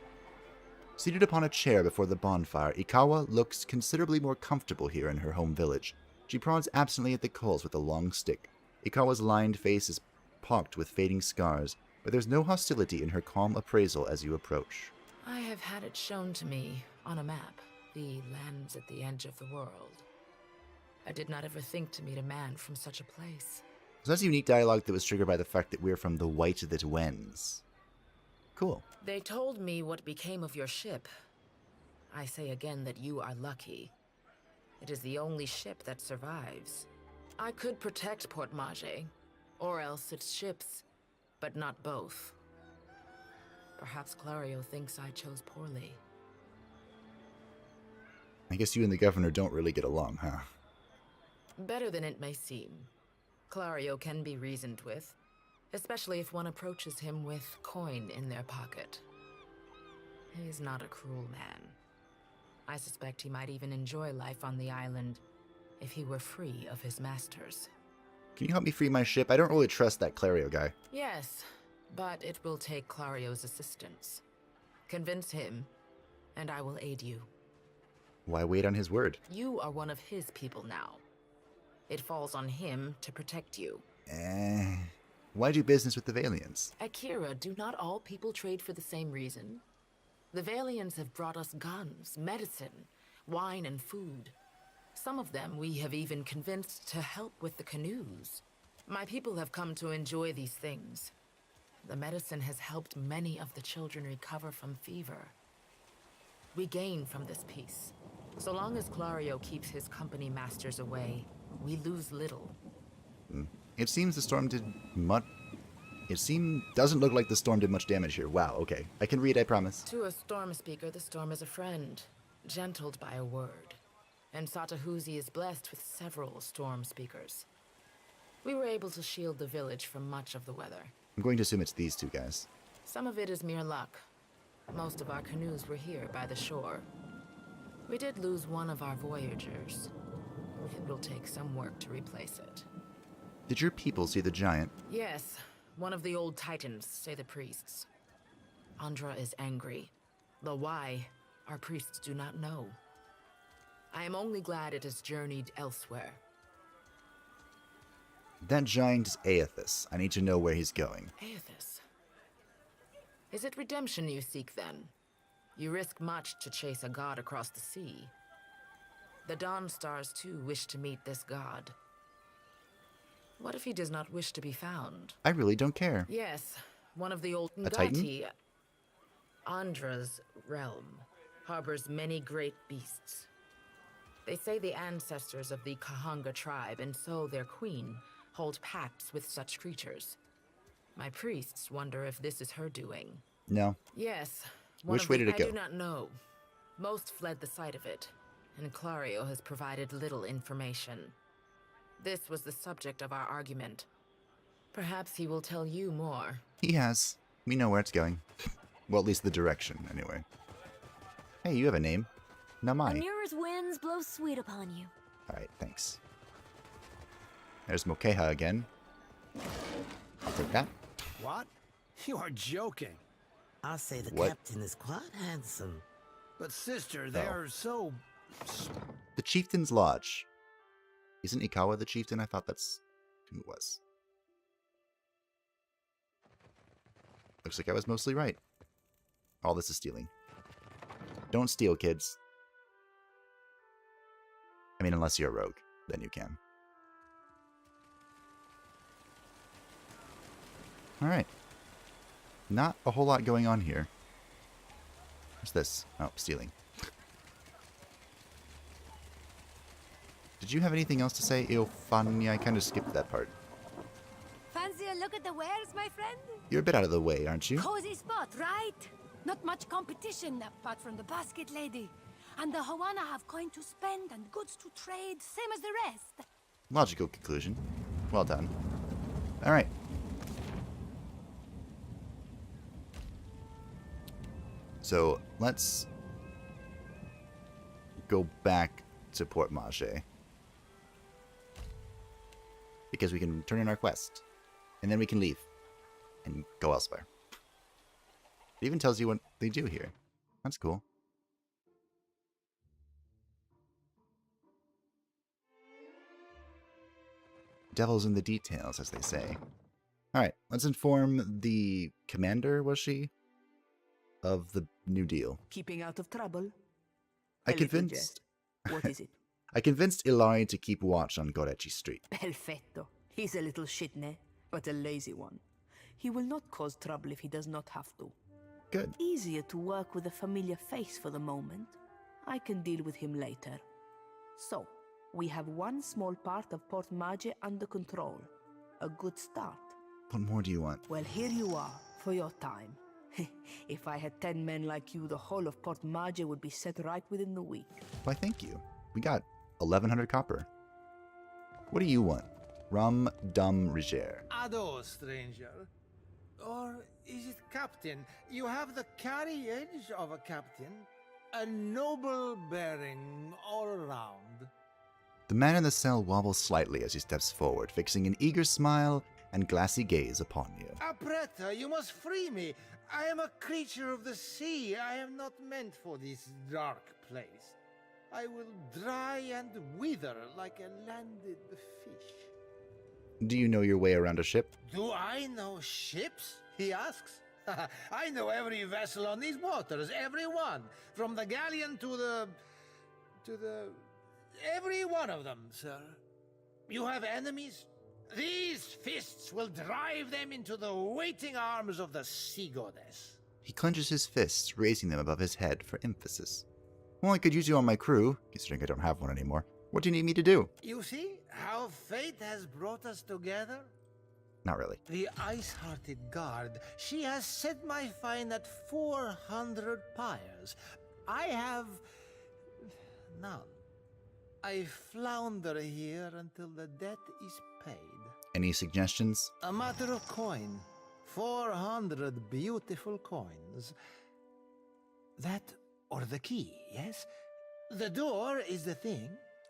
Seated upon a chair before the bonfire, Ikawa looks considerably more comfortable here in her home village. She prods absently at the coals with a long stick. Ikawa's lined face is pocked with fading scars, but there's no hostility in her calm appraisal as you approach. I have had it shown to me on a map, the lands at the edge of the world. I did not ever think to meet a man from such a place. So that's a unique dialogue that was triggered by the fact that we're from the White that Wends. Cool. They told me what became of your ship. I say again that you are lucky. It is the only ship that survives. I could protect Port Maje, or else its ships, but not both. Perhaps Clario thinks I chose poorly. I guess you and the governor don't really get along, huh? Better than it may seem. Clario can be reasoned with, especially if one approaches him with coin in their pocket. He is not a cruel man. I suspect he might even enjoy life on the island if he were free of his masters. Can you help me free my ship? I don't really trust that Clario guy. Yes, but it will take Clario's assistance. Convince him, and I will aid you. Why wait on his word? You are one of his people now. It falls on him to protect you. Why do business with the Valians? Akira, do not all people trade for the same reason? The Valians have brought us guns, medicine, wine, and food. Some of them we have even convinced to help with the canoes. My people have come to enjoy these things. The medicine has helped many of the children recover from fever. We gain from this peace. So long as Clario keeps his company masters away, we lose little. It seems the storm did much... doesn't look like the storm did much damage here. Wow, okay. I can read, I promise. To a storm speaker, the storm is a friend, gentled by a word. And Satahuzi is blessed with several storm speakers. We were able to shield the village from much of the weather. I'm going to assume it's these two guys. Some of it is mere luck. Most of our canoes were here by the shore. We did lose one of our voyagers. It will take some work to replace it. Did your people see the giant? Yes, one of the old titans, say the priests. Andra is angry. The why, our priests do not know. I am only glad it has journeyed elsewhere. That giant is Aethys. I need to know where he's going. Aethys? Is it redemption you seek, then? You risk much to chase a god across the sea. The Dawn Stars, too, wish to meet this god. What if he does not wish to be found? I really don't care. Yes, one of the old A titan? Ngati, Andra's realm, harbors many great beasts. They say the ancestors of the Kahanga tribe, and so their queen, hold pacts with such creatures. My priests wonder if this is her doing. No. Yes. Which way did it go? I do not know. Most fled the sight of it, and Clario has provided little information. This was the subject of our argument. Perhaps he will tell you more. He has. We know where it's going. Well, at least the direction, anyway. Hey, you have a name. Namai. Amura's winds blow sweet upon you. Alright, thanks. There's Mokeha again. I'll take that. What? You are joking. I say the What? captain is quite handsome. But sister, they are so... The Chieftain's Lodge. Isn't Ikawa the chieftain? I thought that's who it was. Looks like I was mostly right. All this is stealing. Don't steal, kids. I mean, unless you're a rogue, then you can. Alright. Not a whole lot going on here. What's this? Oh, stealing. Did you have anything else to say, Eofania? I kind of skipped that part. Fancy a look at the wares, my friend? You're a bit out of the way, aren't you? Cozy spot, right? Not much competition apart from the basket lady. And the Hawana have coin to spend and goods to trade, same as the rest. Logical conclusion. Well done. Alright. So, let's go back to Port Maje. Because we can turn in our quest. And then we can leave. And go elsewhere. It even tells you what they do here. That's cool. Devil's in the details, as they say. Alright, let's inform the commander, was she? Of the new deal. Keeping out of trouble? I convinced... What is it? I convinced Ilari to keep watch on Gorechi Street. Perfetto. He's a little shitne, but a lazy one. He will not cause trouble if he does not have to. Good. Easier to work with a familiar face for the moment. I can deal with him later. So, we have one small part of Port Maje under control. A good start. What more do you want? Well, here you are, for your time. If I had 10 men like you, the whole of Port Maje would be set right within the week. Why, thank you. We got 1,100 copper. What do you want? Rum Dum Riger. Ado, stranger. Or is it captain? You have the carriage of a captain. A noble bearing all around. The man in the cell wobbles slightly as he steps forward, fixing an eager smile and glassy gaze upon you. Apretta, you must free me. I am a creature of the sea. I am not meant for this dark place. I will dry and wither like a landed fish. Do you know your way around a ship? Do I know ships? He asks. I know every vessel on these waters, every one. From the galleon to the... every one of them, sir. You have enemies? These fists will drive them into the waiting arms of the sea goddess. He clenches his fists, raising them above his head for emphasis. Well, I could use you on my crew, considering I don't have one anymore. What do you need me to do? You see how fate has brought us together? Not really. The ice-hearted guard, she has set my fine at 400 pyres. I have... none. I flounder here until the debt is paid. Any suggestions? A matter of coin. 400 beautiful coins. That or the key, yes? The door is the thing.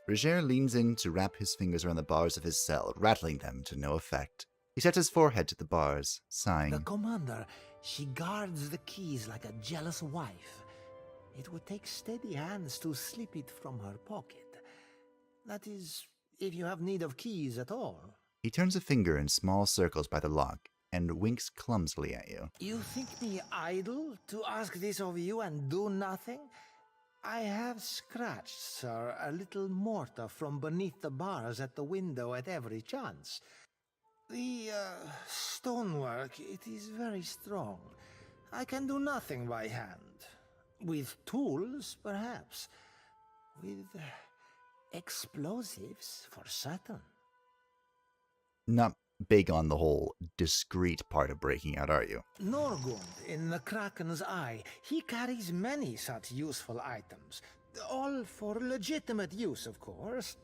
Riger leans in to wrap his fingers around the bars of his cell, rattling them to no effect. He sets his forehead to the bars, sighing. The commander, she guards the keys like a jealous wife. It would take steady hands to slip it from her pocket. That is, if you have need of keys at all. He turns a finger in small circles by the lock and winks clumsily at you. You think me idle to ask this of you and do nothing? I have scratched, sir, a little mortar from beneath the bars at the window at every chance. The stonework, it is very strong. I can do nothing by hand. With tools, perhaps. With explosives, for certain. Not big on the whole discreet part of breaking out, are you? Norgund, in the Kraken's eye, he carries many such useful items. All for legitimate use, of course.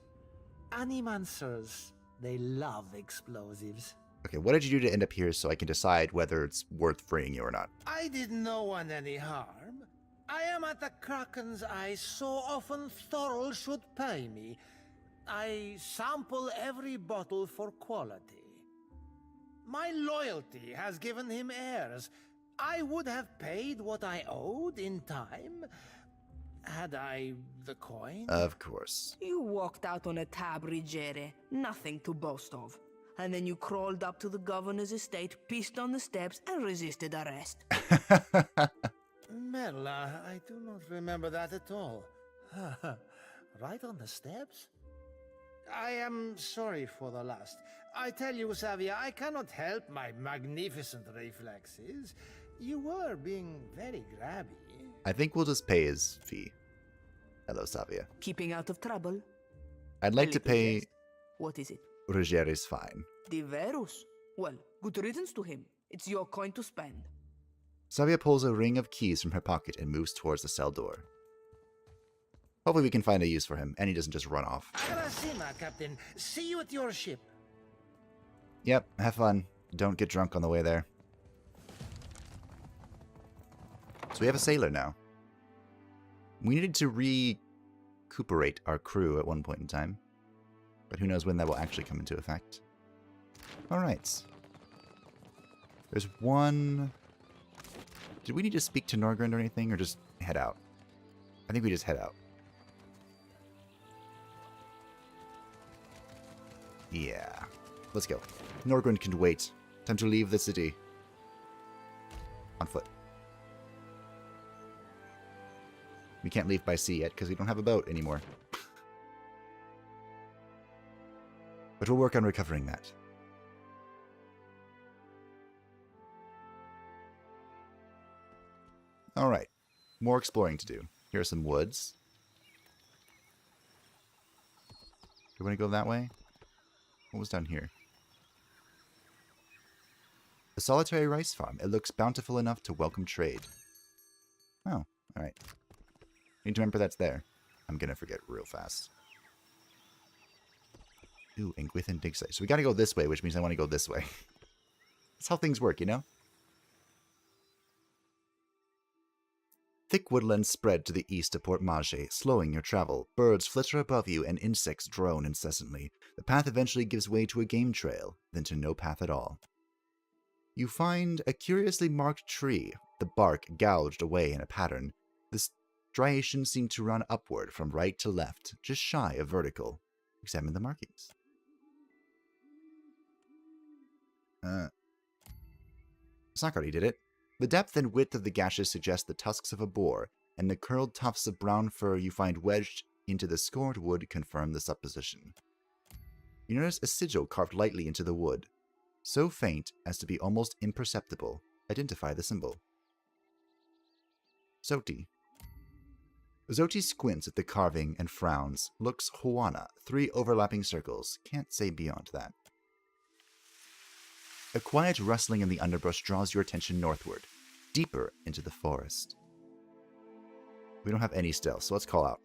Animancers, they love explosives. Okay, what did you do to end up here so I can decide whether it's worth freeing you or not? I did no one any harm. I am at the Kraken's eye so often Thorol should pay me. I sample every bottle for quality. My loyalty has given him heirs. I would have paid what I owed in time, had I the coin. Of course. You walked out on a tab, Rigere. Nothing to boast of. And then you crawled up to the governor's estate, pissed on the steps, and resisted arrest. Merla, I do not remember that at all. Right on the steps? I am sorry for the last. I tell you, Savia, I cannot help my magnificent reflexes. You were being very grabby. I think we'll just pay his fee. Hello, Savia. Keeping out of trouble? I'd like to pay... What is it? Ruggeri's fine. Diverus? Well, good riddance to him. It's your coin to spend. Savia pulls a ring of keys from her pocket and moves towards the cell door. Hopefully we can find a use for him, and he doesn't just run off. Arasima, Captain. See you at your ship. Yep, have fun. Don't get drunk on the way there. So we have a sailor now. We needed to recuperate our crew at one point in time. But who knows when that will actually come into effect. Alright. There's one... Did we need to speak to Norgrund or anything, or just head out? I think we just head out. Yeah. Let's go. Norgrund can wait. Time to leave the city. On foot. We can't leave by sea yet because we don't have a boat anymore. But we'll work on recovering that. Alright. More exploring to do. Here are some woods. Do we want to go that way? What was down here? A solitary rice farm. It looks bountiful enough to welcome trade. Oh, alright. Need to remember that's there. I'm gonna forget real fast. Ooh, Engwithan Digsite. So we gotta go this way, which means I want to go this way. That's how things work, you know? Thick woodlands spread to the east of Port Maje, slowing your travel. Birds flitter above you and insects drone incessantly. The path eventually gives way to a game trail, then to no path at all. You find a curiously marked tree, the bark gouged away in a pattern. The striations seem to run upward from right to left, just shy of vertical. Examine the markings. Sakari did it. The depth and width of the gashes suggest the tusks of a boar, and the curled tufts of brown fur you find wedged into the scored wood confirm the supposition. You notice a sigil carved lightly into the wood, so faint as to be almost imperceptible. Identify the symbol. Zoti. Zoti squints at the carving and frowns, looks Huana, 3 overlapping circles, can't say beyond that. A quiet rustling in the underbrush draws your attention northward, deeper into the forest. We don't have any stealth, so let's call out.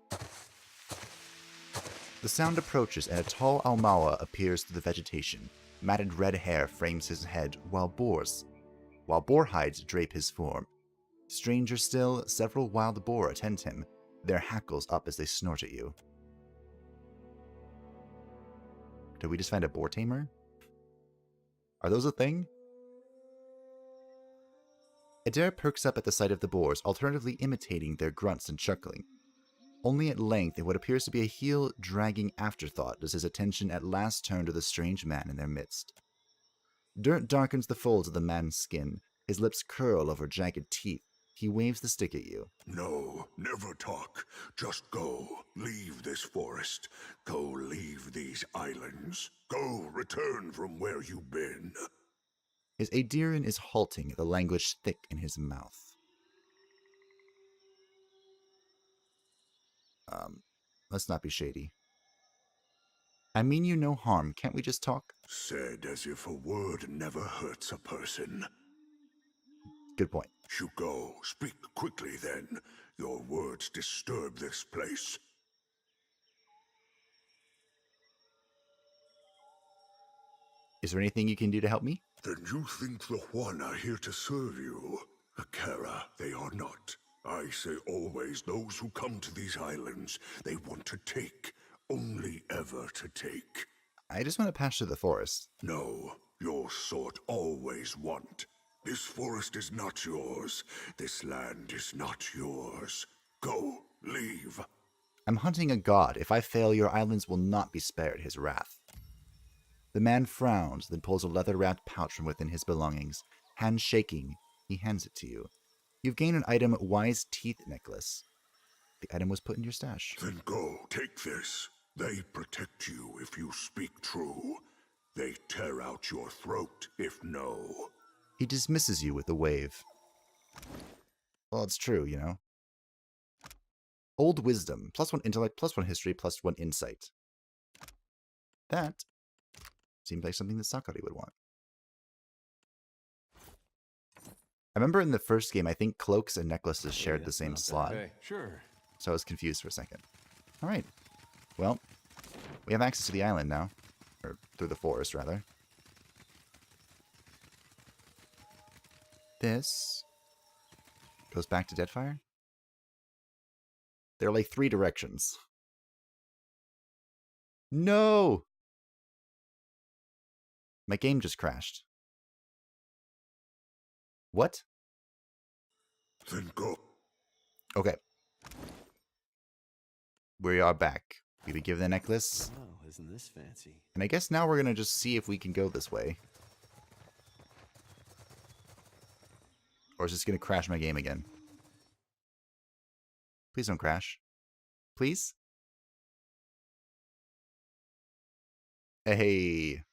The sound approaches and a tall Almawa appears through the vegetation. Matted red hair frames his head, while boar hides drape his form. Stranger still, several wild boar attend him, their hackles up as they snort at you. Did we just find a boar tamer? Are those a thing? Adair perks up at the sight of the boars, alternatively imitating their grunts and chuckling. Only at length, in what appears to be a heel-dragging afterthought, does his attention at last turn to the strange man in their midst. Dirt darkens the folds of the man's skin. His lips curl over jagged teeth. He waves the stick at you. No, never talk. Just go. Leave this forest. Go leave these islands. Go return from where you've been. His Adirian is halting, the language thick in his mouth. Let's not be shady. I mean you no harm. Can't we just talk? Said as if a word never hurts a person. Good point. You go. Speak quickly, then. Your words disturb this place. Is there anything you can do to help me? Then you think the Juan are here to serve you? Akara, they are not. I say always, those who come to these islands, they want to take. Only ever to take. I just want to pass through the forest. No, your sort always want. This forest is not yours. This land is not yours. Go, leave. I'm hunting a god. If I fail, your islands will not be spared his wrath. The man frowns, then pulls a leather-wrapped pouch from within his belongings. Hand shaking, he hands it to you. You've gained an item, Wise Teeth Necklace. The item was put in your stash. Then go, take this. They protect you if you speak true. They tear out your throat if no. He dismisses you with a wave. Well, it's true, you know. Old Wisdom, +1 intellect, +1 history, +1 insight. That seems like something that Sakari would want. I remember in the first game, I think cloaks and necklaces shared the same slot. Okay, sure. So I was confused for a second. Alright. Well, we have access to the island now. Or through the forest, rather. This goes back to Deadfire. There are like 3 directions. No! My game just crashed. What? Then go. Okay. We are back. We be given the necklace. Oh, isn't this fancy? And I guess now we're gonna just see if we can go this way. Or is this gonna crash my game again? Please don't crash. Please? Hey.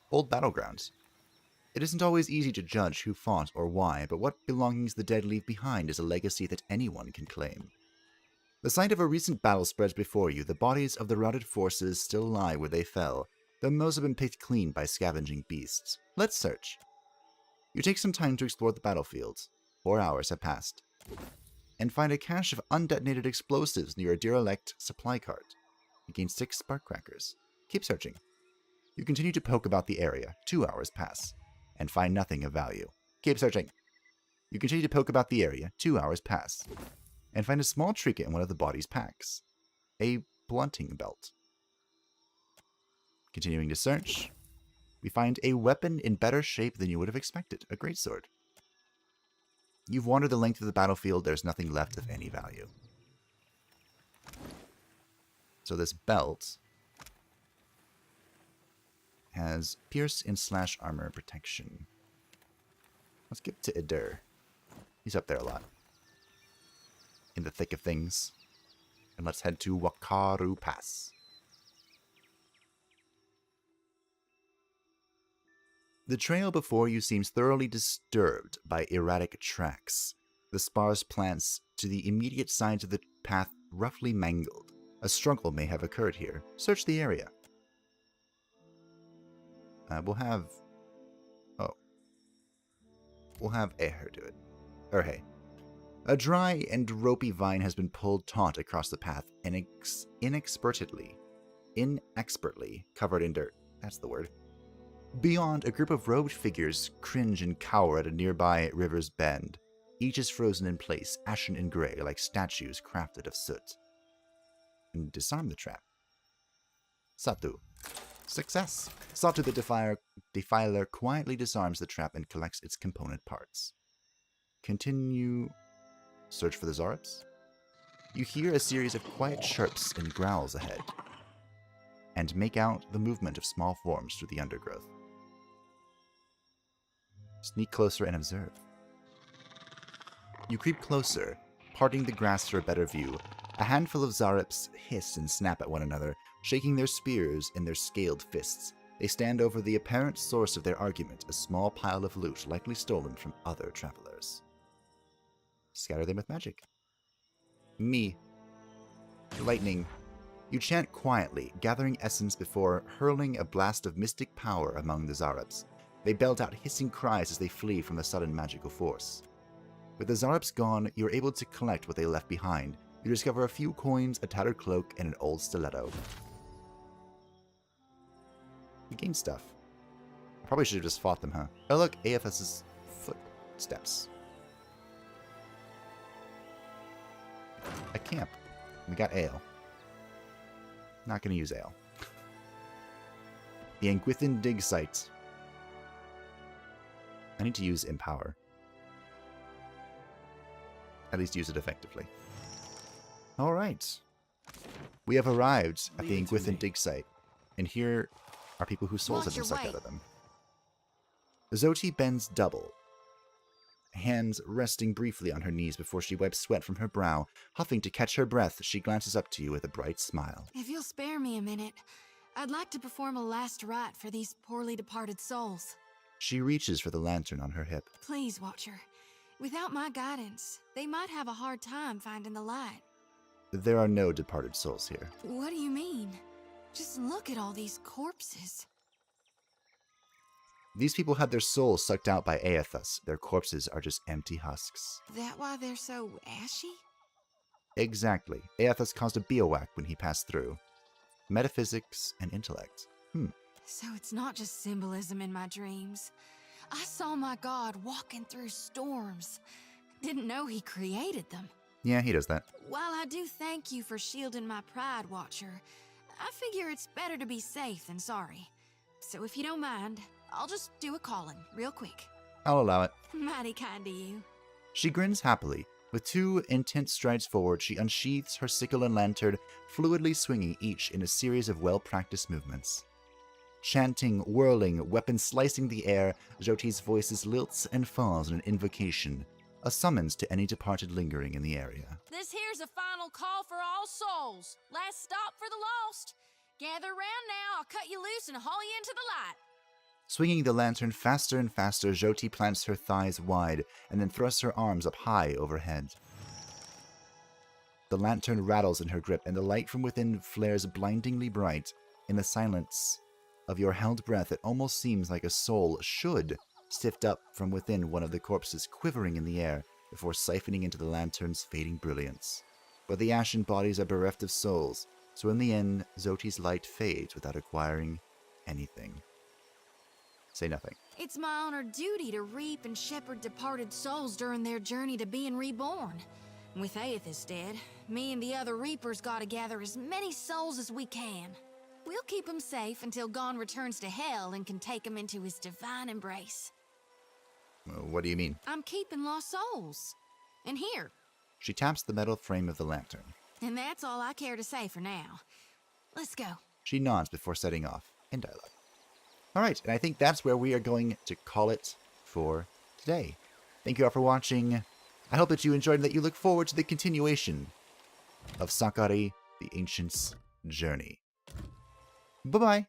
Old battlegrounds. It isn't always easy to judge who fought or why, but what belongings the dead leave behind is a legacy that anyone can claim. The site of a recent battle spreads before you. The bodies of the routed forces still lie where they fell, though most have been picked clean by scavenging beasts. Let's search. You take some time to explore the battlefield. 4 hours have passed. And find a cache of undetonated explosives near a derelict supply cart. You gain 6 spark crackers. Keep searching. You continue to poke about the area. 2 hours pass. And find nothing of value. Keep searching. You continue to poke about the area. 2 hours pass. And find a small trinket in one of the body's packs. A blunting belt. Continuing to search, we find a weapon in better shape than you would have expected. A greatsword. You've wandered the length of the battlefield. There's nothing left of any value. So this belt has pierce and slash armor protection. Let's get to Erhe. He's up there a lot. In the thick of things. And let's head to Wakaru Pass. The trail before you seems thoroughly disturbed by erratic tracks. The sparse plants to the immediate sides of the path roughly mangled. A struggle may have occurred here. Search the area. We'll have Erhe do it. Erhe. A dry and ropey vine has been pulled taut across the path and inexpertly covered in dirt. That's the word. Beyond, a group of robed figures cringe and cower at a nearby river's bend. Each is frozen in place, ashen and gray, like statues crafted of soot. And disarm the trap. Satu. Success! Satu the Defiler quietly disarms the trap and collects its component parts. Continue. Search for the Zarops. You hear a series of quiet chirps and growls ahead, and make out the movement of small forms through the undergrowth. Sneak closer and observe. You creep closer, parting the grass for a better view. A handful of Zarops hiss and snap at one another, shaking their spears in their scaled fists. They stand over the apparent source of their argument, a small pile of loot likely stolen from other travelers. Scatter them with magic. Me. Lightning. You chant quietly, gathering essence before hurling a blast of mystic power among the Zarops. They belt out hissing cries as they flee from the sudden magical force. With the Zarups gone, you're able to collect what they left behind. You discover a few coins, a tattered cloak, and an old stiletto. You gain stuff. I probably should have just fought them, huh? Oh look, AFS's footsteps. A camp. We got ale. Not going to use ale. The Engwithan Digsite. I need to use Empower. At least use it effectively. Alright. We have arrived at the Engwithan Digsite. And here are people whose souls have been sucked out of them. Zoti bends double. Hands resting briefly on her knees before she wipes sweat from her brow. Huffing to catch her breath, she glances up to you with a bright smile. If you'll spare me a minute, I'd like to perform a last rite for these poorly departed souls. She reaches for the lantern on her hip. Please, Watcher. Without my guidance, they might have a hard time finding the light. There are no departed souls here. What do you mean? Just look at all these corpses. These people had their souls sucked out by Aethus. Their corpses are just empty husks. That why they're so ashy? Exactly. Aethus caused a biowack when he passed through. Metaphysics and intellect. So it's not just symbolism in my dreams. I saw my god walking through storms. Didn't know he created them. Yeah, he does that. While I do thank you for shielding my pride, Watcher, I figure it's better to be safe than sorry. So if you don't mind, I'll just do a calling real quick. I'll allow it. Mighty kind of you. She grins happily. With 2 intense strides forward, she unsheathes her sickle and lantern, fluidly swinging each in a series of well-practiced movements. Chanting, whirling, weapon slicing the air, Zoti's voice lilts and falls in an invocation, a summons to any departed lingering in the area. This here's a final call for all souls. Last stop for the lost. Gather round now, I'll cut you loose and haul you into the light. Swinging the lantern faster and faster, Zoti plants her thighs wide and then thrusts her arms up high overhead. The lantern rattles in her grip, and the light from within flares blindingly bright. In the silence of your held breath, it almost seems like a soul should sift up from within one of the corpses, quivering in the air before siphoning into the lantern's fading brilliance. But the ashen bodies are bereft of souls, so in the end, Zoti's light fades without acquiring anything. Say nothing. It's my honored duty to reap and shepherd departed souls during their journey to being reborn. With Aethus dead, me and the other reapers gotta gather as many souls as we can. We'll keep him safe until Gon returns to hell and can take him into his divine embrace. What do you mean? I'm keeping lost souls. And here. She taps the metal frame of the lantern. And that's all I care to say for now. Let's go. She nods before setting off in dialogue. Alright, and I think that's where we are going to call it for today. Thank you all for watching. I hope that you enjoyed and that you look forward to the continuation of Sakari, the Ancient's journey. Bye-bye.